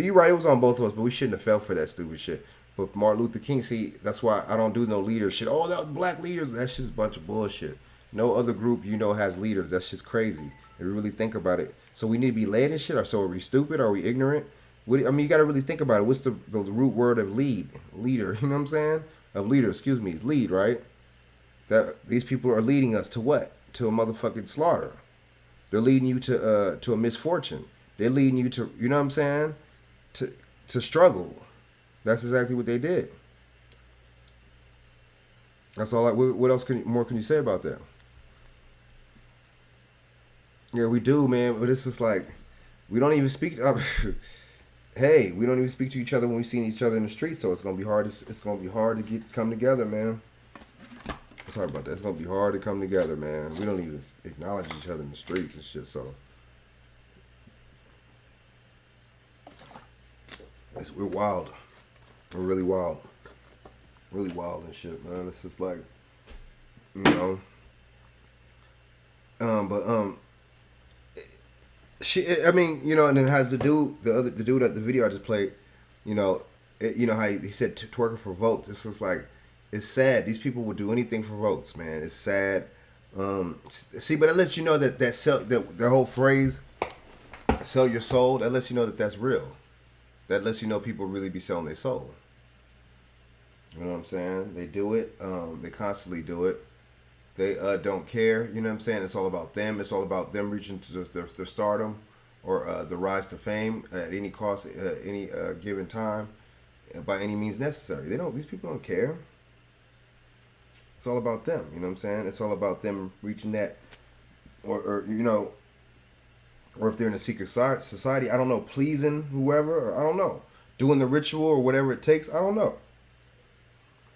Speaker 1: you're right. It was on both of us, but we shouldn't have fell for that stupid shit. But Martin Luther King, see, that's why I don't do no leader shit. Oh, that was black leaders. That's just a bunch of bullshit. No other group has leaders. That's just crazy. If you really think about it. So we need to be led and shit. Or so are we stupid? Are we ignorant? I mean, you got to really think about it. What's the root word of lead? Leader. You know what I'm saying? Of leader. Excuse me. Lead, right? That these people are leading us to what? To a motherfucking slaughter. They're leading you to a misfortune. They're leading you to, you know what I'm saying? To struggle. That's exactly what they did. That's all. What else more can you say about that? Yeah, we do, man. But it's just like we don't even speak. Hey, we don't even speak to each other when we see each other in the street. So it's gonna be hard. It's gonna be hard to come together, man. Sorry about that. It's gonna be hard to come together, man. We don't even acknowledge each other in the streets and shit. So we're wild. We're really wild. Really wild and shit, man. It's just like, you know. She. I mean, you know, and then has the dude at the video I just played, you know, you know how he said twerking for votes. It's just like, it's sad. These people would do anything for votes, man. It's sad. See, but it lets you know that the whole phrase, "sell your soul," that lets you know that that's real. That lets you know people really be selling their soul. You know what I'm saying? They do it. They constantly do it. They don't care. You know what I'm saying? It's all about them. It's all about them reaching to their stardom or the rise to fame at any cost, any given time, by any means necessary. They don't. These people don't care. It's all about them. You know what I'm saying? It's all about them reaching that, or you know, or if they're in a secret society, I don't know, pleasing whoever, or I don't know, doing the ritual or whatever it takes. I don't know.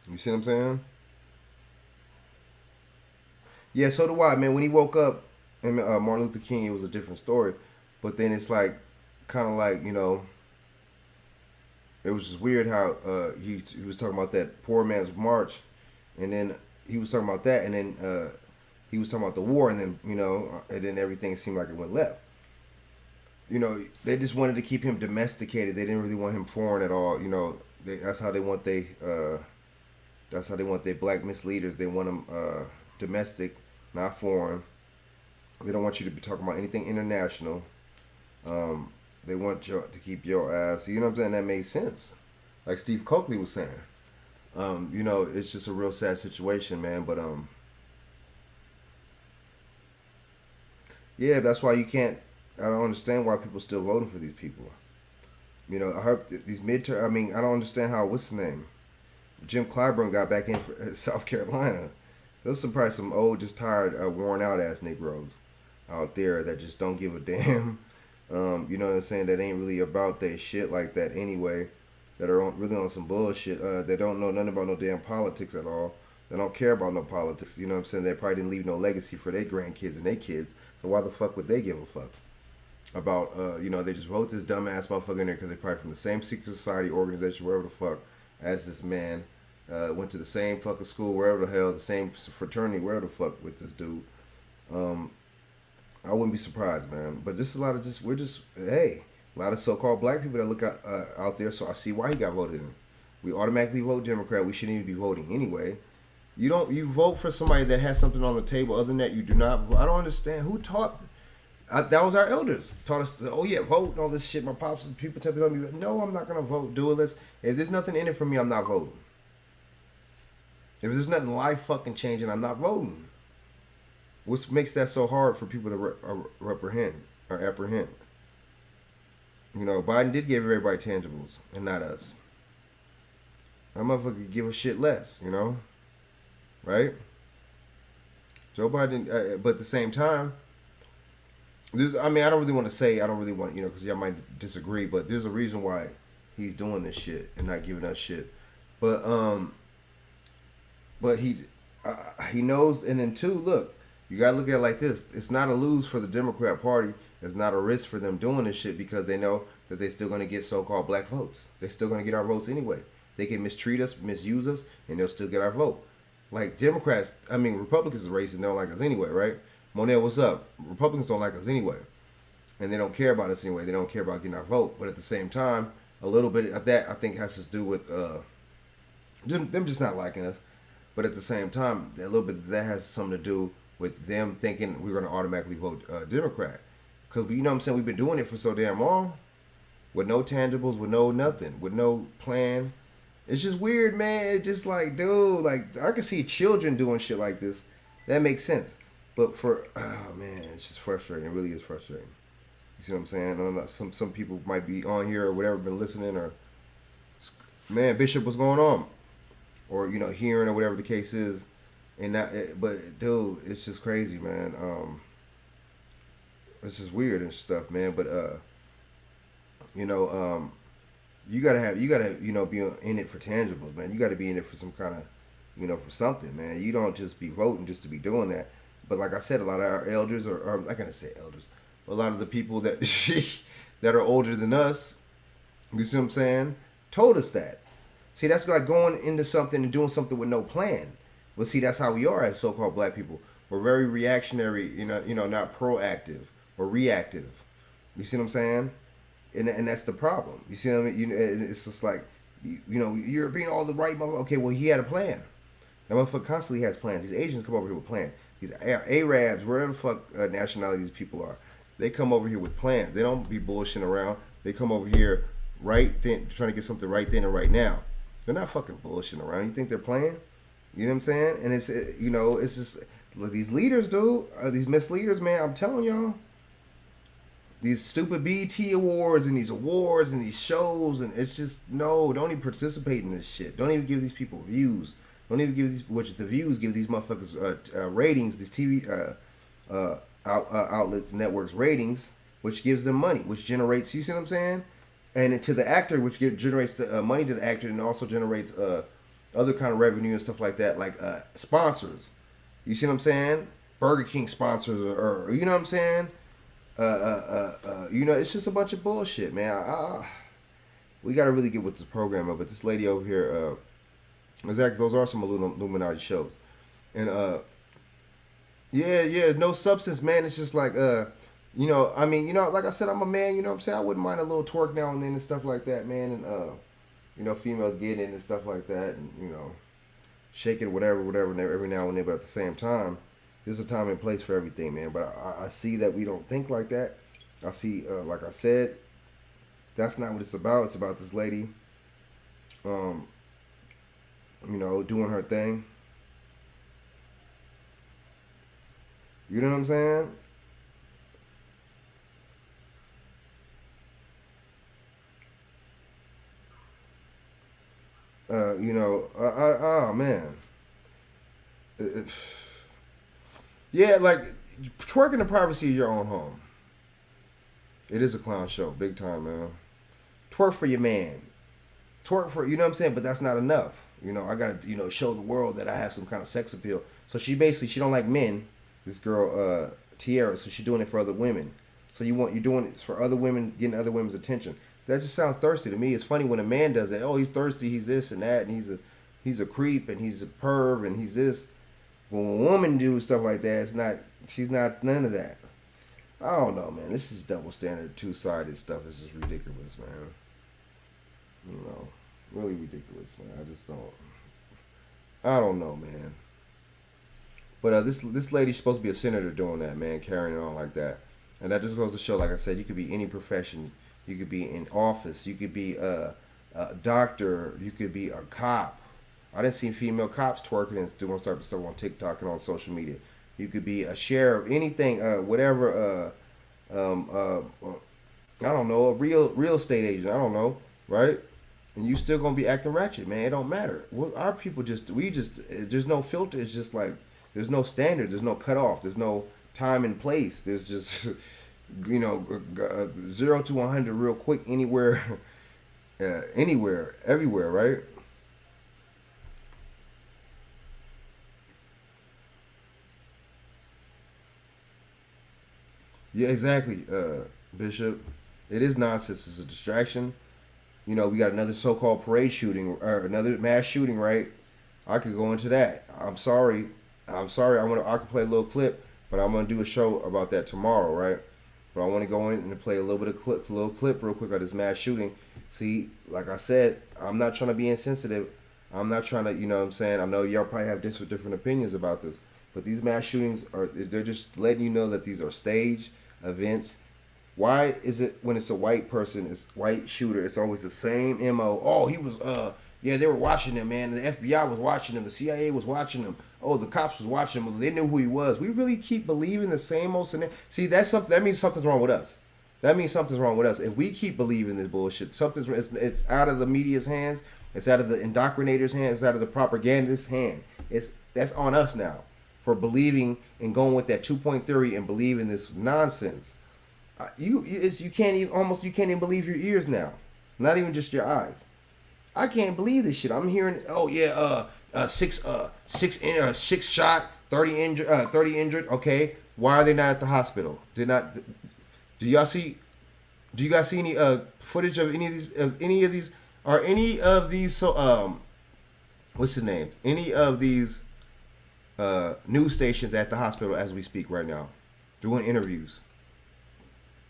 Speaker 1: You see what I'm saying? Yeah, so do I, man. When he woke up, and Martin Luther King, it was a different story. But then it's like, kind of like, you know, it was just weird how he was talking about that poor man's march, and then he was talking about that, and then he was talking about the war, and then, you know, and then everything seemed like it went left. You know, they just wanted to keep him domesticated. They didn't really want him foreign at all. You know, that's how they want their black misleaders. They want them domestic, not foreign. They don't want you to be talking about anything international. They want you to keep your ass. You know what I'm saying? That made sense. Like Steve Coakley was saying. You know, it's just a real sad situation, man. But yeah, that's why you can't. I don't understand why people still voting for these people. You know, I hope these midterm. I mean, I don't understand how. What's the name? Jim Clyburn got back in for South Carolina. Those are probably some old, just tired, worn out ass Negroes out there that just don't give a damn. You know what I'm saying? That ain't really about their shit like that anyway. That are really on some bullshit. They don't know nothing about no damn politics at all. They don't care about no politics. You know what I'm saying? They probably didn't leave no legacy for their grandkids and their kids. So why the fuck would they give a fuck about, you know, they just wrote this dumbass motherfucker in there because they're probably from the same secret society organization, wherever the fuck, as this man. Went to the same fucking school, wherever the hell, the same fraternity, wherever the fuck with this dude. I wouldn't be surprised, man. But just a lot of a lot of so-called black people that look out there. So I see why he got voted in. We automatically vote Democrat. We shouldn't even be voting anyway. You vote for somebody that has something on the table. Other than that, you do not vote. I don't understand who taught. That was our elders taught us. Oh yeah, vote and all this shit. My pops and people tell me, no, I'm not gonna vote. Do this. If there's nothing in it for me, I'm not voting. If there's nothing life fucking changing, I'm not voting. What makes that so hard for people to apprehend or apprehend? You know, Biden did give everybody tangibles and not us. That motherfucker could give a shit less, you know? Right? Joe Biden, but at the same time, I mean, I don't really want to say, I don't really want, because y'all might disagree, but there's a reason why he's doing this shit and not giving us shit. But, but he knows, and then two, look, you gotta look at it like this. It's not a lose for the Democrat Party. It's not a risk for them doing this shit because they know that they're still gonna get so-called black votes. They're still gonna get our votes anyway. They can mistreat us, misuse us, and they'll still get our vote. Like Democrats, I mean Republicans is racist and don't like us anyway, right? Monel, what's up? Republicans don't like us anyway, and they don't care about us anyway. They don't care about getting our vote. But at the same time, a little bit of that I think has to do with them just not liking us. But at the same time, a little bit of that has something to do with them thinking we're going to automatically vote Democrat. Because, you know what I'm saying, we've been doing it for so damn long with no tangibles, with no nothing, with no plan. It's just weird, man. It's just like, dude, like, I can see children doing shit like this. That makes sense. But oh, man, it's just frustrating. It really is frustrating. You see what I'm saying? I don't know, some people might be on here or whatever, been listening or, man, Bishop, what's going on? Or, hearing or whatever the case is. And not, but dude, it's just crazy, man. It's just weird and stuff, man. But you gotta be in it for tangibles, man. You gotta be in it for some kind of, for something, man. You don't just be voting just to be doing that. But like I said, a lot of our elders, or I gotta say elders, a lot of the people that that are older than us, you see what I'm saying, told us that. See, that's like going into something and doing something with no plan. But see, that's how we are as so-called black people. We're very reactionary, not proactive. We're reactive. You see what I'm saying? And that's the problem. You see what I mean? It's just like, you're being all the right motherfucker. Okay, well, he had a plan. That motherfucker constantly has plans. These Asians come over here with plans. These Arabs, whatever the fuck nationality these people are, they come over here with plans. They don't be bullshitting around. They come over here right then, trying to get something right then and right now. They're not fucking bullshitting around. You think they're playing? You know what I'm saying? And it's just, look, these leaders, dude, these misleaders, man, I'm telling y'all, these stupid BET awards and these awards and these shows, and it's just, no, don't even participate in this shit. Don't even give these people views. Don't even give these, which the views give these motherfuckers ratings, these TV outlets, networks ratings, which gives them money, which generates, you see what I'm saying? And to the actor, which generates money to the actor and also generates other kind of revenue and stuff like that, like sponsors. You see what I'm saying? Burger King sponsors, or you know what I'm saying? It's just a bunch of bullshit, man. We got to really get with this program up. But this lady over here, those are some Illuminati shows. And, no substance, man. It's just like, like I said, I'm a man, you know what I'm saying? I wouldn't mind a little twerk now and then and stuff like that, man. And, females getting it and stuff like that. And, shake it, whatever, every now and then. But at the same time, there's a time and place for everything, man. But I see that we don't think like that. I see, like I said, that's not what it's about. It's about this lady, doing her thing. You know what I'm saying? Oh man. Yeah, like twerk in the privacy of your own home. It is a clown show, big time, man. Twerk for your man. Twerk for, you know what I'm saying? But that's not enough. I gotta, show the world that I have some kind of sex appeal. So she don't like men. This girl, Tiara, so she's doing it for other women. So you're doing it for other women, getting other women's attention. That just sounds thirsty to me. It's funny when a man does that. Oh, he's thirsty. He's this and that, and he's a creep, and he's a perv, and he's this. When a woman do stuff like that, she's not none of that. I don't know, man. This is double standard, two-sided stuff. It's just ridiculous, man. Really ridiculous, man. I don't know, man. But this lady's supposed to be a senator doing that, man, carrying on like that. And that just goes to show, like I said, you could be any profession. You could be in office. You could be a doctor. You could be a cop. I didn't see female cops twerking and doing stuff on TikTok and on social media. You could be a sheriff, anything, whatever I don't know, a real estate agent. I don't know, right? And you still gonna be acting ratchet, man. It don't matter. Our people there's no filter. It's just like there's no standard. There's no cutoff. There's no time and place. There's just 0 to 100 real quick anywhere, anywhere, everywhere, right? Yeah, exactly, Bishop. It is nonsense. It's a distraction. We got another so-called parade shooting or another mass shooting, right? I could go into that. I'm sorry. I could play a little clip, but I'm gonna do a show about that tomorrow, right? But I want to go in and play a little bit of little clip real quick of this mass shooting. See, like I said, I'm not trying to be insensitive. I'm not trying to, what I'm saying. I know y'all probably have different opinions about this, but these mass shootings they're just letting you know that these are staged events. Why is it when it's a white person, it's white shooter, it's always the same MO? Oh, he was yeah, they were watching him, man. The FBI was watching him, the CIA was watching him. Oh, the cops was watching him. They knew who he was. We really keep believing the same old scenario. See, that means something's wrong with us. That means something's wrong with us. If we keep believing this bullshit, it's out of the media's hands, it's out of the indoctrinator's hands, it's out of the propagandist's hand. That's on us now for believing and going with that 2-point theory and believing this nonsense. You can't even believe your ears now, not even just your eyes. I can't believe this shit. I'm hearing, oh yeah, six shot, 30 injured. Okay, why are they not at the hospital? Do you guys see any footage of any of these? So what's his name? Any of these news stations at the hospital as we speak right now, doing interviews?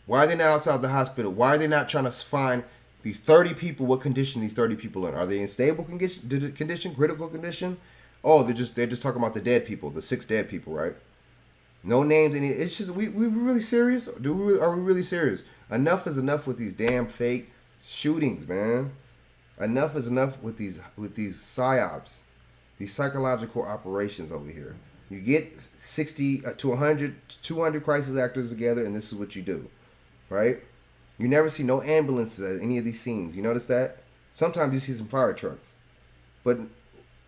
Speaker 1: Why are they not outside the hospital? Why are they not trying to find these 30 people? What condition these 30 people in? Are they in stable condition, critical condition? Oh, they're just talking about the dead people, the 6 dead people, right? No names. It's just we really serious? Are we really serious? Enough is enough with these damn fake shootings, man. Enough is enough with these psyops, these psychological operations over here. You get 60 to 100, 200 crisis actors together, and this is what you do. Right? You never see no ambulances at any of these scenes. You notice that? Sometimes you see some fire trucks. But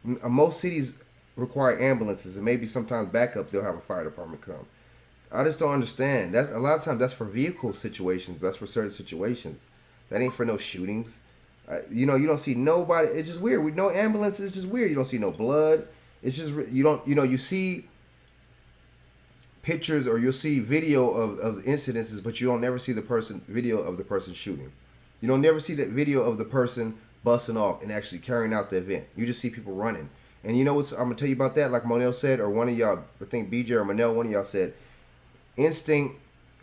Speaker 1: most cities require ambulances, and maybe sometimes backup, they'll have a fire department come. I just don't understand. A lot of times that's for vehicle situations. That's for certain situations. That ain't for no shootings. You don't see nobody. It's just weird. With no ambulances, it's just weird. You don't see no blood. It's just, you see pictures or you'll see video of incidences, but you don't never see video of the person shooting. You don't never see that video of the person busting off and actually carrying out the event. You just see people running. And you know what I'm gonna tell you about that? Like Monel said, or one of y'all, I think BJ or Monel, one of y'all said,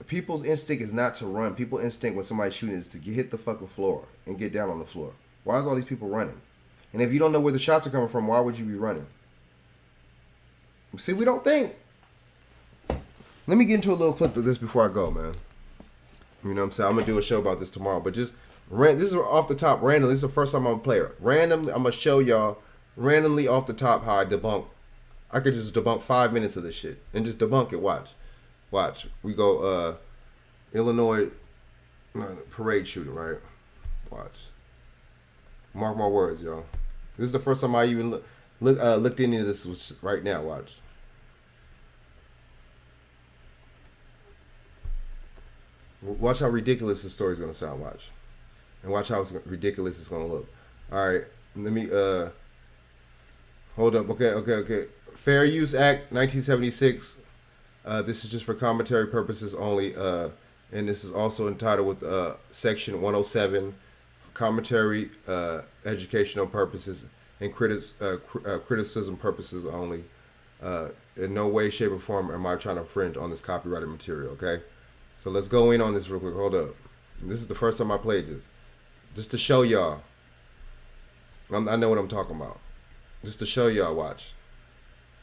Speaker 1: people's instinct is not to run. People's instinct when somebody's shooting is to hit the fucking floor and get down on the floor. Why is all these people running? And if you don't know where the shots are coming from, why would you be running? See, we don't think. Let me get into a little clip of this before I go, man. You know what I'm saying? I'm going to do a show about this tomorrow. But this is off the top, randomly. This is the first time I'm going to play it. Randomly, I'm going to show y'all, randomly off the top, how I debunk. I could just debunk 5 minutes of this shit. And just debunk it. Watch. We go, Illinois parade shooting, right? Watch. Mark my words, y'all. This is the first time I even looked into this right now. Watch. Watch how ridiculous this story is going to sound. Watch. And watch how ridiculous it's going to look. All right. Let me, hold up. Okay. Fair Use Act, 1976. This is just for commentary purposes only. And this is also entitled with Section 107, commentary, educational purposes, and criticism purposes only. In no way, shape, or form am I trying to infringe on this copyrighted material, okay? So let's go in on this real quick. Hold up. This is the first time I played this. Just to show y'all. I know what I'm talking about. Just to show y'all, watch.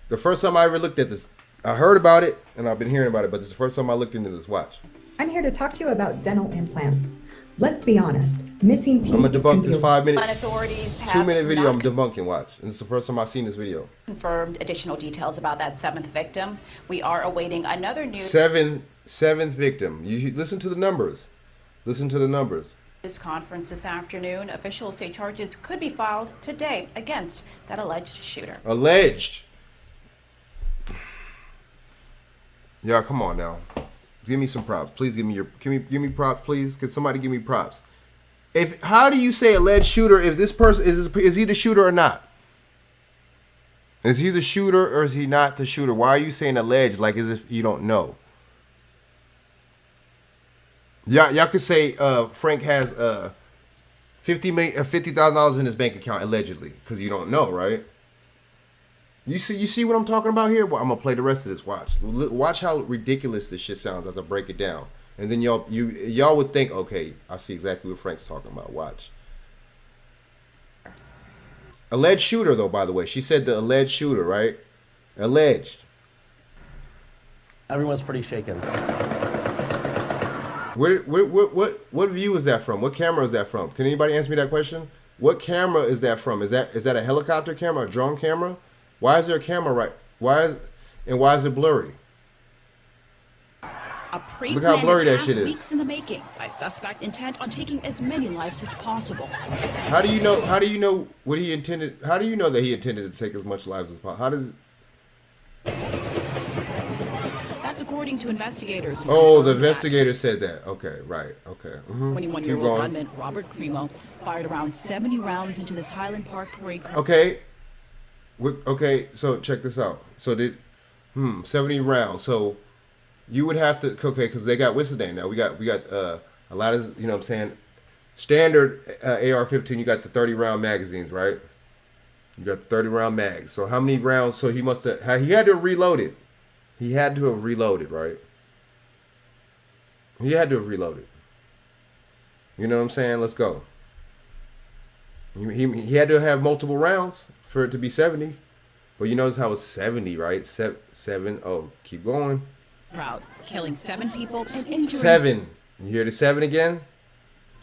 Speaker 1: The first time I ever looked at this, I heard about it, and I've been hearing about it, but this is the first time I looked into this. Watch.
Speaker 5: I'm here to talk to you about dental implants. Let's be honest, missing teeth.
Speaker 1: I'm gonna debunk this 5 minute,
Speaker 6: authorities have
Speaker 1: 2 minute video. I'm debunking. Watch, and it's the first time I've seen this video.
Speaker 6: Confirmed additional details about that 7th victim. We are awaiting another news.
Speaker 1: Seventh victim. You listen to the numbers. Listen to the numbers.
Speaker 6: This conference this afternoon, officials say charges could be filed today against that alleged shooter.
Speaker 1: Alleged. Yeah, come on now. Give me some props. Please give me give me props, please? Can somebody give me props? How do you say alleged shooter if this person is he the shooter or not? Is he the shooter or is he not the shooter? Why are you saying alleged like as if you don't know? Y'all could say Frank has $50,000 in his bank account allegedly because you don't know, right? You see what I'm talking about here? Well, I'm gonna play the rest of this. Watch how ridiculous this shit sounds as I break it down, and then y'all would think, okay, I see exactly what Frank's talking about. Watch. Alleged shooter, though. By the way, she said the alleged shooter, right? Alleged.
Speaker 7: Everyone's pretty shaken.
Speaker 1: What view is that from? What camera is that from? Can anybody answer me that question? What camera is that from? Is that a helicopter camera, a drone camera? Why is there a camera right? Why is it blurry?
Speaker 8: A
Speaker 1: Look how blurry that shit is.
Speaker 8: Weeks in the making by suspect intent on taking as many lives as possible.
Speaker 1: How do you know what he intended? How do you know that he intended to take as much lives as possible? How does?
Speaker 8: That's according to investigators.
Speaker 1: Oh, the investigator said that. Okay, right. Okay.
Speaker 8: 21-year-old gunman Robert Cremo fired around 70 rounds into this Highland Park parade car.
Speaker 1: Okay. Okay, so check this out. So 70 rounds. So you would have to, okay, because they got, what's the name now? We got a lot of, you know what I'm saying, standard AR-15, you got the 30-round magazines, right? You got the 30-round mags. So how many rounds? So he must have, he had to have reloaded. He had to have reloaded, right? He had to have reloaded. You know what I'm saying? Let's go. He had to have multiple rounds for it to be 70. But you notice how it's 70, right? Seven. Oh, keep going.
Speaker 8: Proud, killing 7 people and injuring
Speaker 1: 7. You hear the 7 again?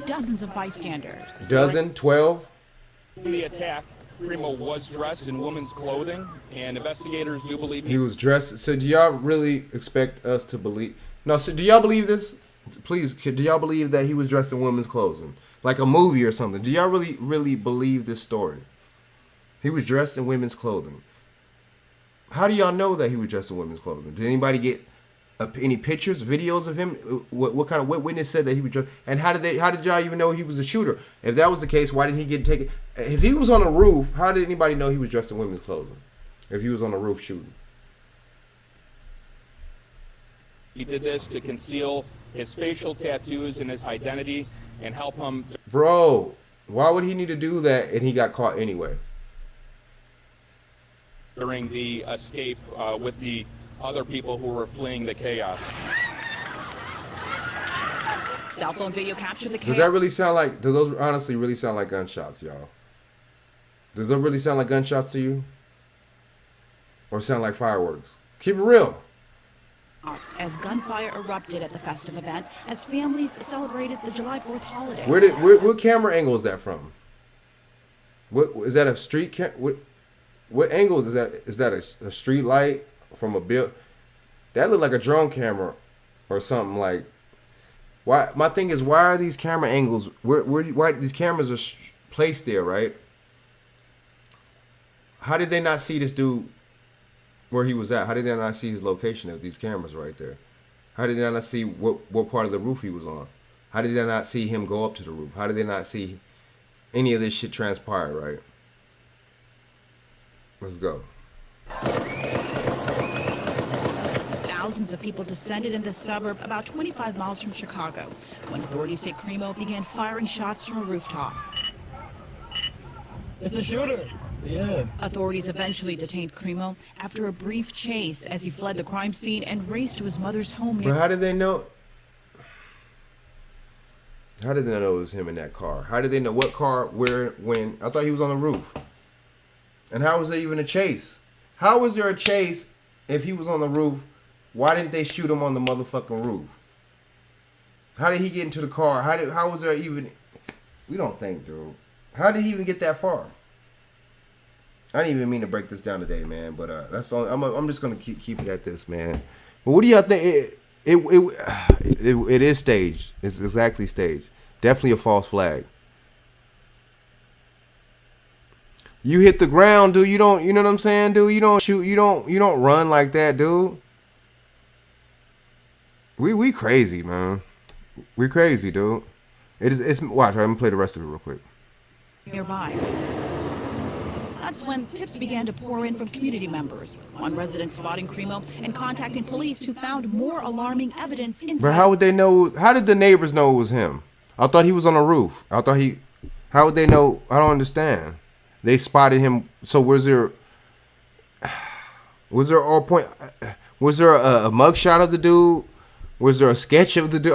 Speaker 8: dozens of bystanders.
Speaker 1: Dozen? 12?
Speaker 9: In the attack, Primo was dressed in women's clothing, and investigators do believe
Speaker 1: he was dressed. So do y'all really expect us to believe? No, so do y'all believe this? Please, do y'all believe that he was dressed in women's clothing? Like a movie or something. Do y'all really believe this story? He was dressed in women's clothing. How do y'all know that he was dressed in women's clothing? Did anybody get any pictures, videos of him? What witness said that he was dressed? And how did y'all even know he was a shooter? If that was the case, why didn't he get taken? If he was on a roof, how did anybody know he was dressed in women's clothing? If he was on the roof shooting.
Speaker 9: he did this to conceal his facial tattoos and his identity and help him.
Speaker 1: Bro, why would he need to do that and he got caught anyway?
Speaker 9: During the escape with the other people who were fleeing the chaos.
Speaker 8: Cell phone video captured the chaos.
Speaker 1: Does that really sound like, do those honestly really sound like gunshots, y'all? Does that really sound like gunshots to you? Or sound like fireworks? Keep it real.
Speaker 8: As gunfire erupted at the festive event as families celebrated the July 4th holiday.
Speaker 1: What camera angle is that from? What is that, a street what angle is that? Is that a street light from a bill? That looked like a drone camera or something. Like, why? My thing is, why are these camera angles? Why these cameras are placed there, right? How did they not see this dude where he was at? How did they not see his location of these cameras right there? How did they not see what part of the roof he was on? How did they not see him go up to the roof? How did they not see any of this shit transpire, right? Let's go.
Speaker 8: Thousands of people descended in the suburb about 25 miles from Chicago when authorities say Cremo began firing shots from a rooftop.
Speaker 7: It's a shooter. Yeah.
Speaker 8: Authorities eventually detained Cremo after a brief chase as he fled the crime scene and raced to his mother's home near.
Speaker 1: But how did they know? How did they know it was him in that car? How did they know what car, where, when? I thought he was on the roof. And how was there even a chase? How was there a chase if he was on the roof? Why didn't they shoot him on the motherfucking roof? How did he get into the car? How was there even? We don't think, dude. How did he even get that far? I didn't even mean to break this down today, man. But that's all. I'm just gonna keep it at this, man. But what do y'all think? it is staged. It's exactly staged. Definitely a false flag. You hit the ground, dude. You don't. You know what I'm saying, dude. You don't shoot. You don't run like that, dude. We crazy, man. We crazy, dude. It's watch. I'm gonna play the rest of it real quick.
Speaker 8: Nearby. That's when tips began to pour in from community members. One resident spotting Cremo and contacting police, who found more alarming evidence inside.
Speaker 1: But how would they know? How did the neighbors know it was him? I thought he was on a roof. I thought he. How would they know? I don't understand. They spotted him. So was there all point? Was there a mugshot of the dude? Was there a sketch of the dude?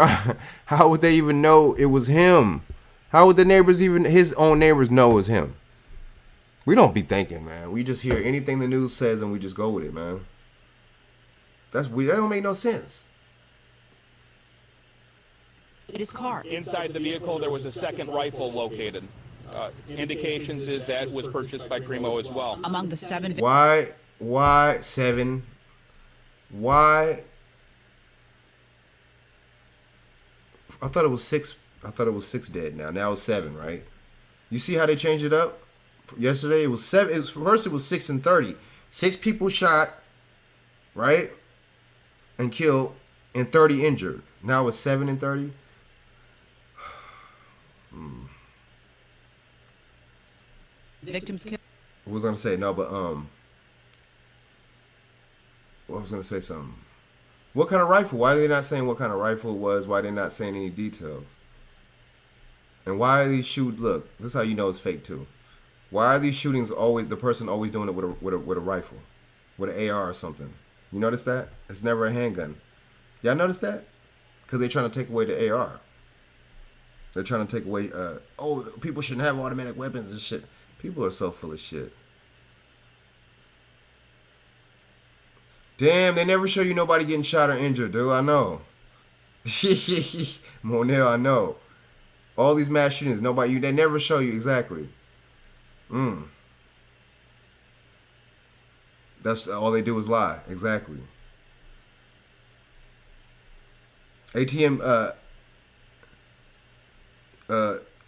Speaker 1: How would they even know it was him? How would the neighbors, even his own neighbors, know it was him? We don't be thinking, man. We just hear anything the news says and we just go with it, man. That's weird. That don't make no sense.
Speaker 8: His car.
Speaker 9: Inside the vehicle, there was a second rifle located. Indications is that was purchased by Cremo as well.
Speaker 8: Among the 7
Speaker 1: Why 7? Why? I thought it was 6. I thought it was 6 dead now. Now it's 7, right? You see how they changed it up? Yesterday it was 7. First it was 6 and 30. 6 people shot, right? And killed, and 30 injured. Now it's 7 and 30.
Speaker 8: Victims killed.
Speaker 1: I was gonna say no, but well, I was gonna say something. What kind of rifle? Why are they not saying what kind of rifle it was? Why are they not saying any details? And why are these shoot? Look, this is how you know it's fake too. Why are these shootings always the person always doing it with a rifle, with an AR or something? You notice that? It's never a handgun. Y'all notice that? Because they're trying to take away the AR. They're trying to take away. People shouldn't have automatic weapons and shit. People are so full of shit. Damn, they never show you nobody getting shot or injured, dude. I know. Monel, I know. All these mass shootings, they never show you exactly. That's all they do is lie. Exactly. ATM,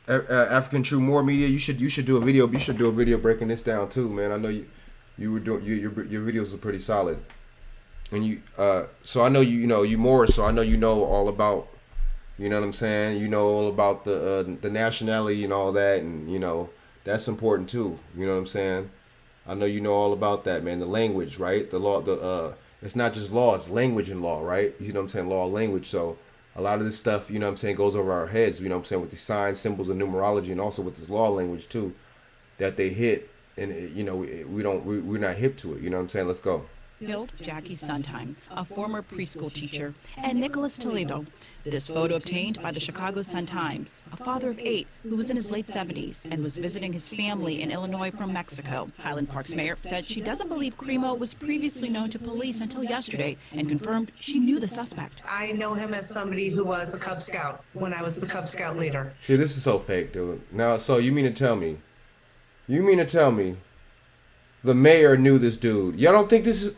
Speaker 1: African True More Media. You should do a video. You should do a video breaking this down too, man. I know you were doing your videos are pretty solid, and so I know you know you more. So I know you know all about, you know what I'm saying. You know all about the nationality and all that, and you know that's important too. You know what I'm saying. I know you know all about that, man. The language, right? The law, it's not just law, it's language and law, right? You know what I'm saying? Law, language. So a lot of this stuff, you know what I'm saying, goes over our heads, you know what I'm saying, with the signs, symbols, and numerology, and also with this law language too, that they hit, and you know, we're not hip to it, you know what I'm saying? Let's go.
Speaker 8: Killed Jackie Sondheim, a former preschool teacher, and Nicholas Toledo. This photo obtained by the Chicago Sun-Times, a father of 8 who was in his late 70s and was visiting his family in Illinois from Mexico. Highland Park's mayor said she doesn't believe Cremo was previously known to police until yesterday and confirmed she knew the suspect.
Speaker 10: I know him as somebody who was a Cub Scout when I was the Cub Scout leader.
Speaker 1: See, this is so fake, dude. Now, so you mean to tell me the mayor knew this dude? Y'all don't think this is...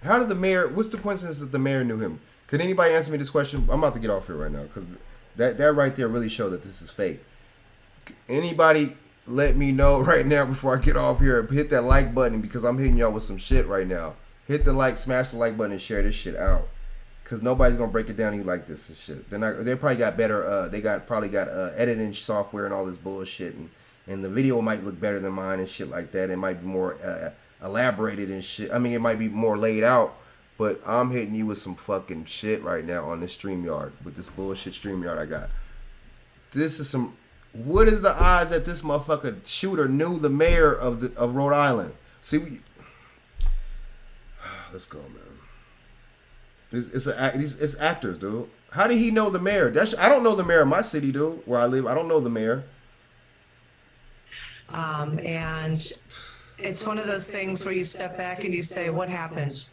Speaker 1: How did the mayor... What's the coincidence that the mayor knew him? Could anybody answer me this question? I'm about to get off here right now because that right there really showed that this is fake. Anybody let me know right now before I get off here. Hit that like button because I'm hitting y'all with some shit right now. Hit the like, smash the like button, and share this shit out. Because nobody's going to break it down to you like this and shit. They probably got better... They probably got editing software and all this bullshit. And the video might look better than mine and shit like that. It might be more... elaborated and shit. I mean, it might be more laid out, but I'm hitting you with some fucking shit right now on this StreamYard, with this bullshit StreamYard I got. This is some... What is the odds that this motherfucker shooter knew the mayor of Rhode Island? See, let's go, man. It's actors, dude. How did he know the mayor? I don't know the mayor of my city, dude, where I live. I don't know the mayor.
Speaker 10: And it's one of those things where you step back and you say, what happened?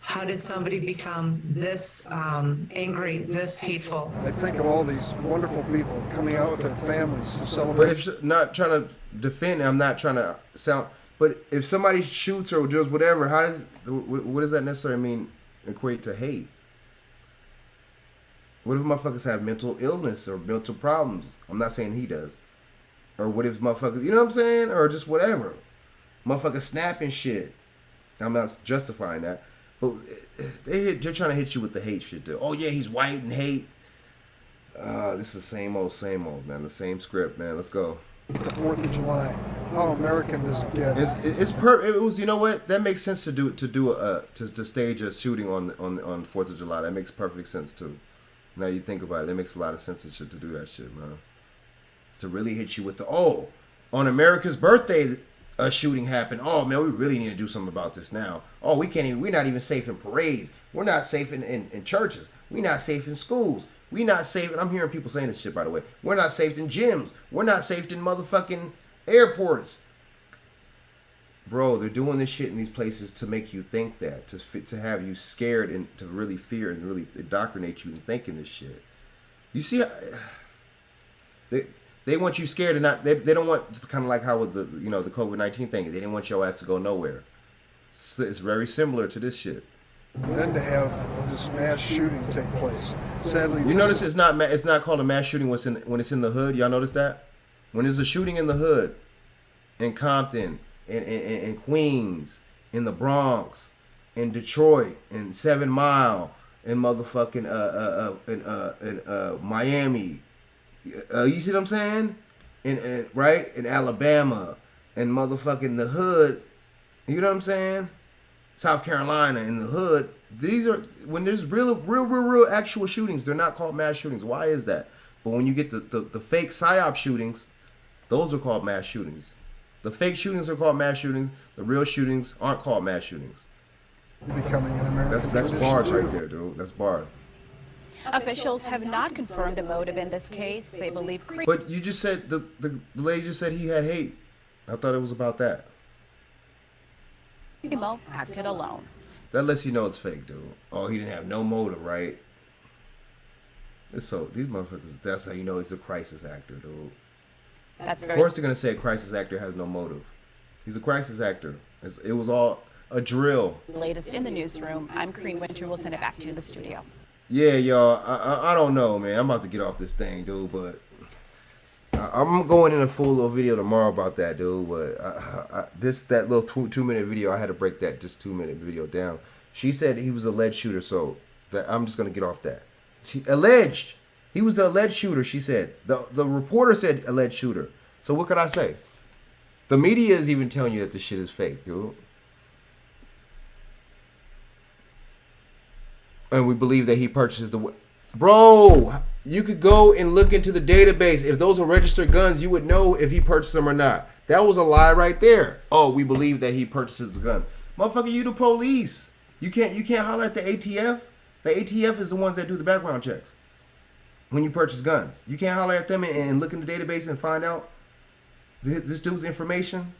Speaker 10: How did somebody become this angry, this hateful?
Speaker 11: I think of all these wonderful people coming out with their families to celebrate.
Speaker 1: But if not trying to defend, I'm not trying to sound... But if somebody shoots or does whatever, what does that necessarily mean equate to hate? What if motherfuckers have mental illness or mental problems? I'm not saying he does. Or what if motherfuckers, you know what I'm saying? Or just whatever. Motherfuckers snapping shit. I'm not justifying that. But they're trying to hit you with the hate shit, though. Oh, yeah, he's white and hate. This is the same old, man. The same script, man. Let's go.
Speaker 11: The 4th of July. How American does it get?
Speaker 1: It was, you know what? That makes sense to stage a shooting on 4th of July. That makes perfect sense, too. Now you think about it, it makes a lot of sense and shit to do that shit, man. To really hit you with on America's birthday, a shooting happened. Oh man, we really need to do something about this now. Oh, we're not even safe in parades. We're not safe in churches. We're not safe in schools. We're not safe. And I'm hearing people saying this shit, by the way. We're not safe in gyms. We're not safe in motherfucking airports. Bro, they're doing this shit in these places to make you think that, to have you scared and to really fear and really indoctrinate you in thinking this shit. You see, they want you scared and not. They don't want, kind of like how with the the COVID-19 thing. They didn't want your ass to go nowhere. It's very similar to this shit.
Speaker 11: Then to have this mass shooting take place. Sadly,
Speaker 1: you notice it's not called a mass shooting when it's in the hood. Y'all notice that? When there's a shooting in the hood, in Compton, in Queens, in the Bronx, in Detroit, in 7 Mile, in motherfucking in Miami. You see what I'm saying? Right? In Alabama, in motherfucking the hood. You know what I'm saying? South Carolina, in the hood. These are, when there's real actual shootings, they're not called mass shootings. Why is that? But when you get the fake psyop shootings, those are called mass shootings. The fake shootings are called mass shootings. The real shootings aren't called mass shootings.
Speaker 11: Becoming an American.
Speaker 1: That's bars right there, dude. That's bars.
Speaker 6: Officials have not confirmed a motive in this case. They believe.
Speaker 1: But you just said the lady just said he had hate. I thought it was about that.
Speaker 6: Mo acted alone.
Speaker 1: That lets you know it's fake, dude. Oh, he didn't have no motive, right? These motherfuckers. That's how you know it's a crisis actor, dude.
Speaker 6: Of
Speaker 1: course they're gonna say a crisis actor has no motive. He's a crisis actor. It was all a drill.
Speaker 6: Latest in the newsroom. I'm Kareen Winter. We'll send it back to you in the studio.
Speaker 1: Yeah, y'all. I don't know, man. I'm about to get off this thing, dude. But I'm going in a full little video tomorrow about that, dude. But that little 2-minute video, I had to break that just 2-minute video down. She said he was a alleged shooter, so I'm just gonna get off that. She alleged. He was the alleged shooter, she said. The reporter said alleged shooter. So what could I say? The media is even telling you that this shit is fake, dude. And we believe that he purchases the... Bro, you could go and look into the database. If those are registered guns, you would know if he purchased them or not. That was a lie right there. Oh, we believe that he purchases the gun. Motherfucker, you the police. You can't holler at the ATF. The ATF is the ones that do the background checks when you purchase guns. You can't holler at them and look in the database and find out this dude's information.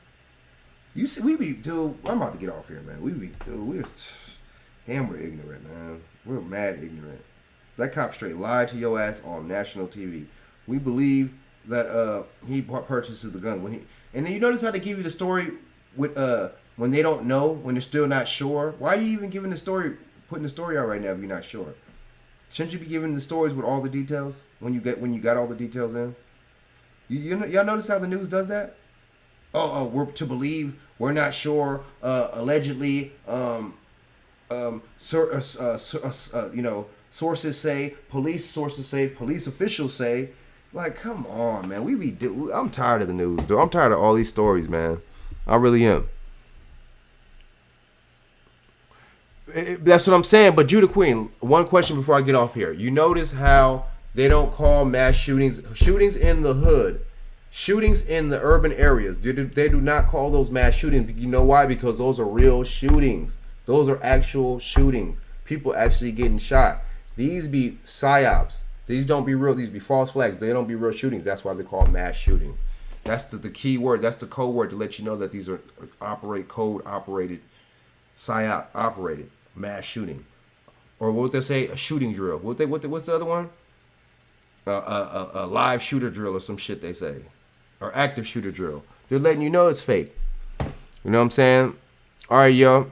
Speaker 1: You see, dude, I'm about to get off here, man. We're ignorant, man. We're mad ignorant. That cop straight lied to your ass on national TV. We believe that he purchases the gun and then you notice how they give you the story with when they don't know, when they're still not sure. Why are you even giving putting the story out right now if you're not sure? Shouldn't you be giving the stories with all the details when you got all the details in? Y'all notice how the news does that? We're to believe, we're not sure. Allegedly, sources say, police officials say. Like, come on, man. I'm tired of the news, dude. I'm tired of all these stories, man. I really am. That's what I'm saying. But Judah Queen, one question before I get off here. You notice how they don't call mass shootings in the hood, shootings in the urban areas. They do not call those mass shootings. You know why? Because those are real shootings. Those are actual shootings. People actually getting shot. These be psyops. These don't be real. These be false flags. They don't be real shootings. That's why they call mass shooting. That's the key word. That's the code word to let you know that these are code operated, psyop operated mass shooting, or what would they say? A shooting drill. What's the other one? A live shooter drill or some shit they say, or active shooter drill. They're letting you know it's fake. You know what I'm saying? All right, yo.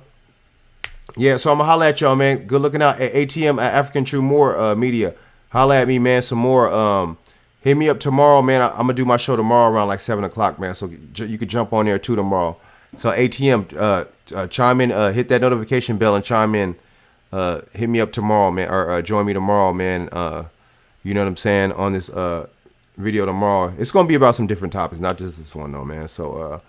Speaker 1: Yeah, so I'm gonna holla at y'all, man. Good looking out at ATM at African True More Media. Holla at me, man. Some more. Hit me up tomorrow, man. I'm gonna do my show tomorrow around like 7 o'clock, man. So you could jump on there too tomorrow. So ATM, chime in, hit that notification bell and chime in. Hit me up tomorrow, man, or join me tomorrow, man. You know what I'm saying, on this video tomorrow. It's gonna be about some different topics, not just this one though, man. So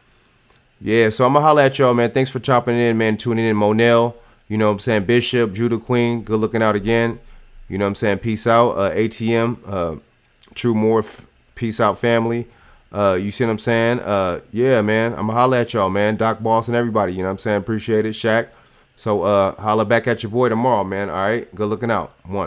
Speaker 1: yeah, so I'm gonna holla at y'all, man. Thanks for chopping in, man, tuning in. Monel, you know what I'm saying, Bishop, Judah Queen, good looking out again. You know what I'm saying, peace out. ATM, True More, peace out, family. You see what I'm saying? Yeah, man, I'm gonna holla at y'all, man. Doc Boss and everybody, you know what I'm saying, appreciate it. Shaq. So holla back at your boy tomorrow, man. All right, good looking out. One.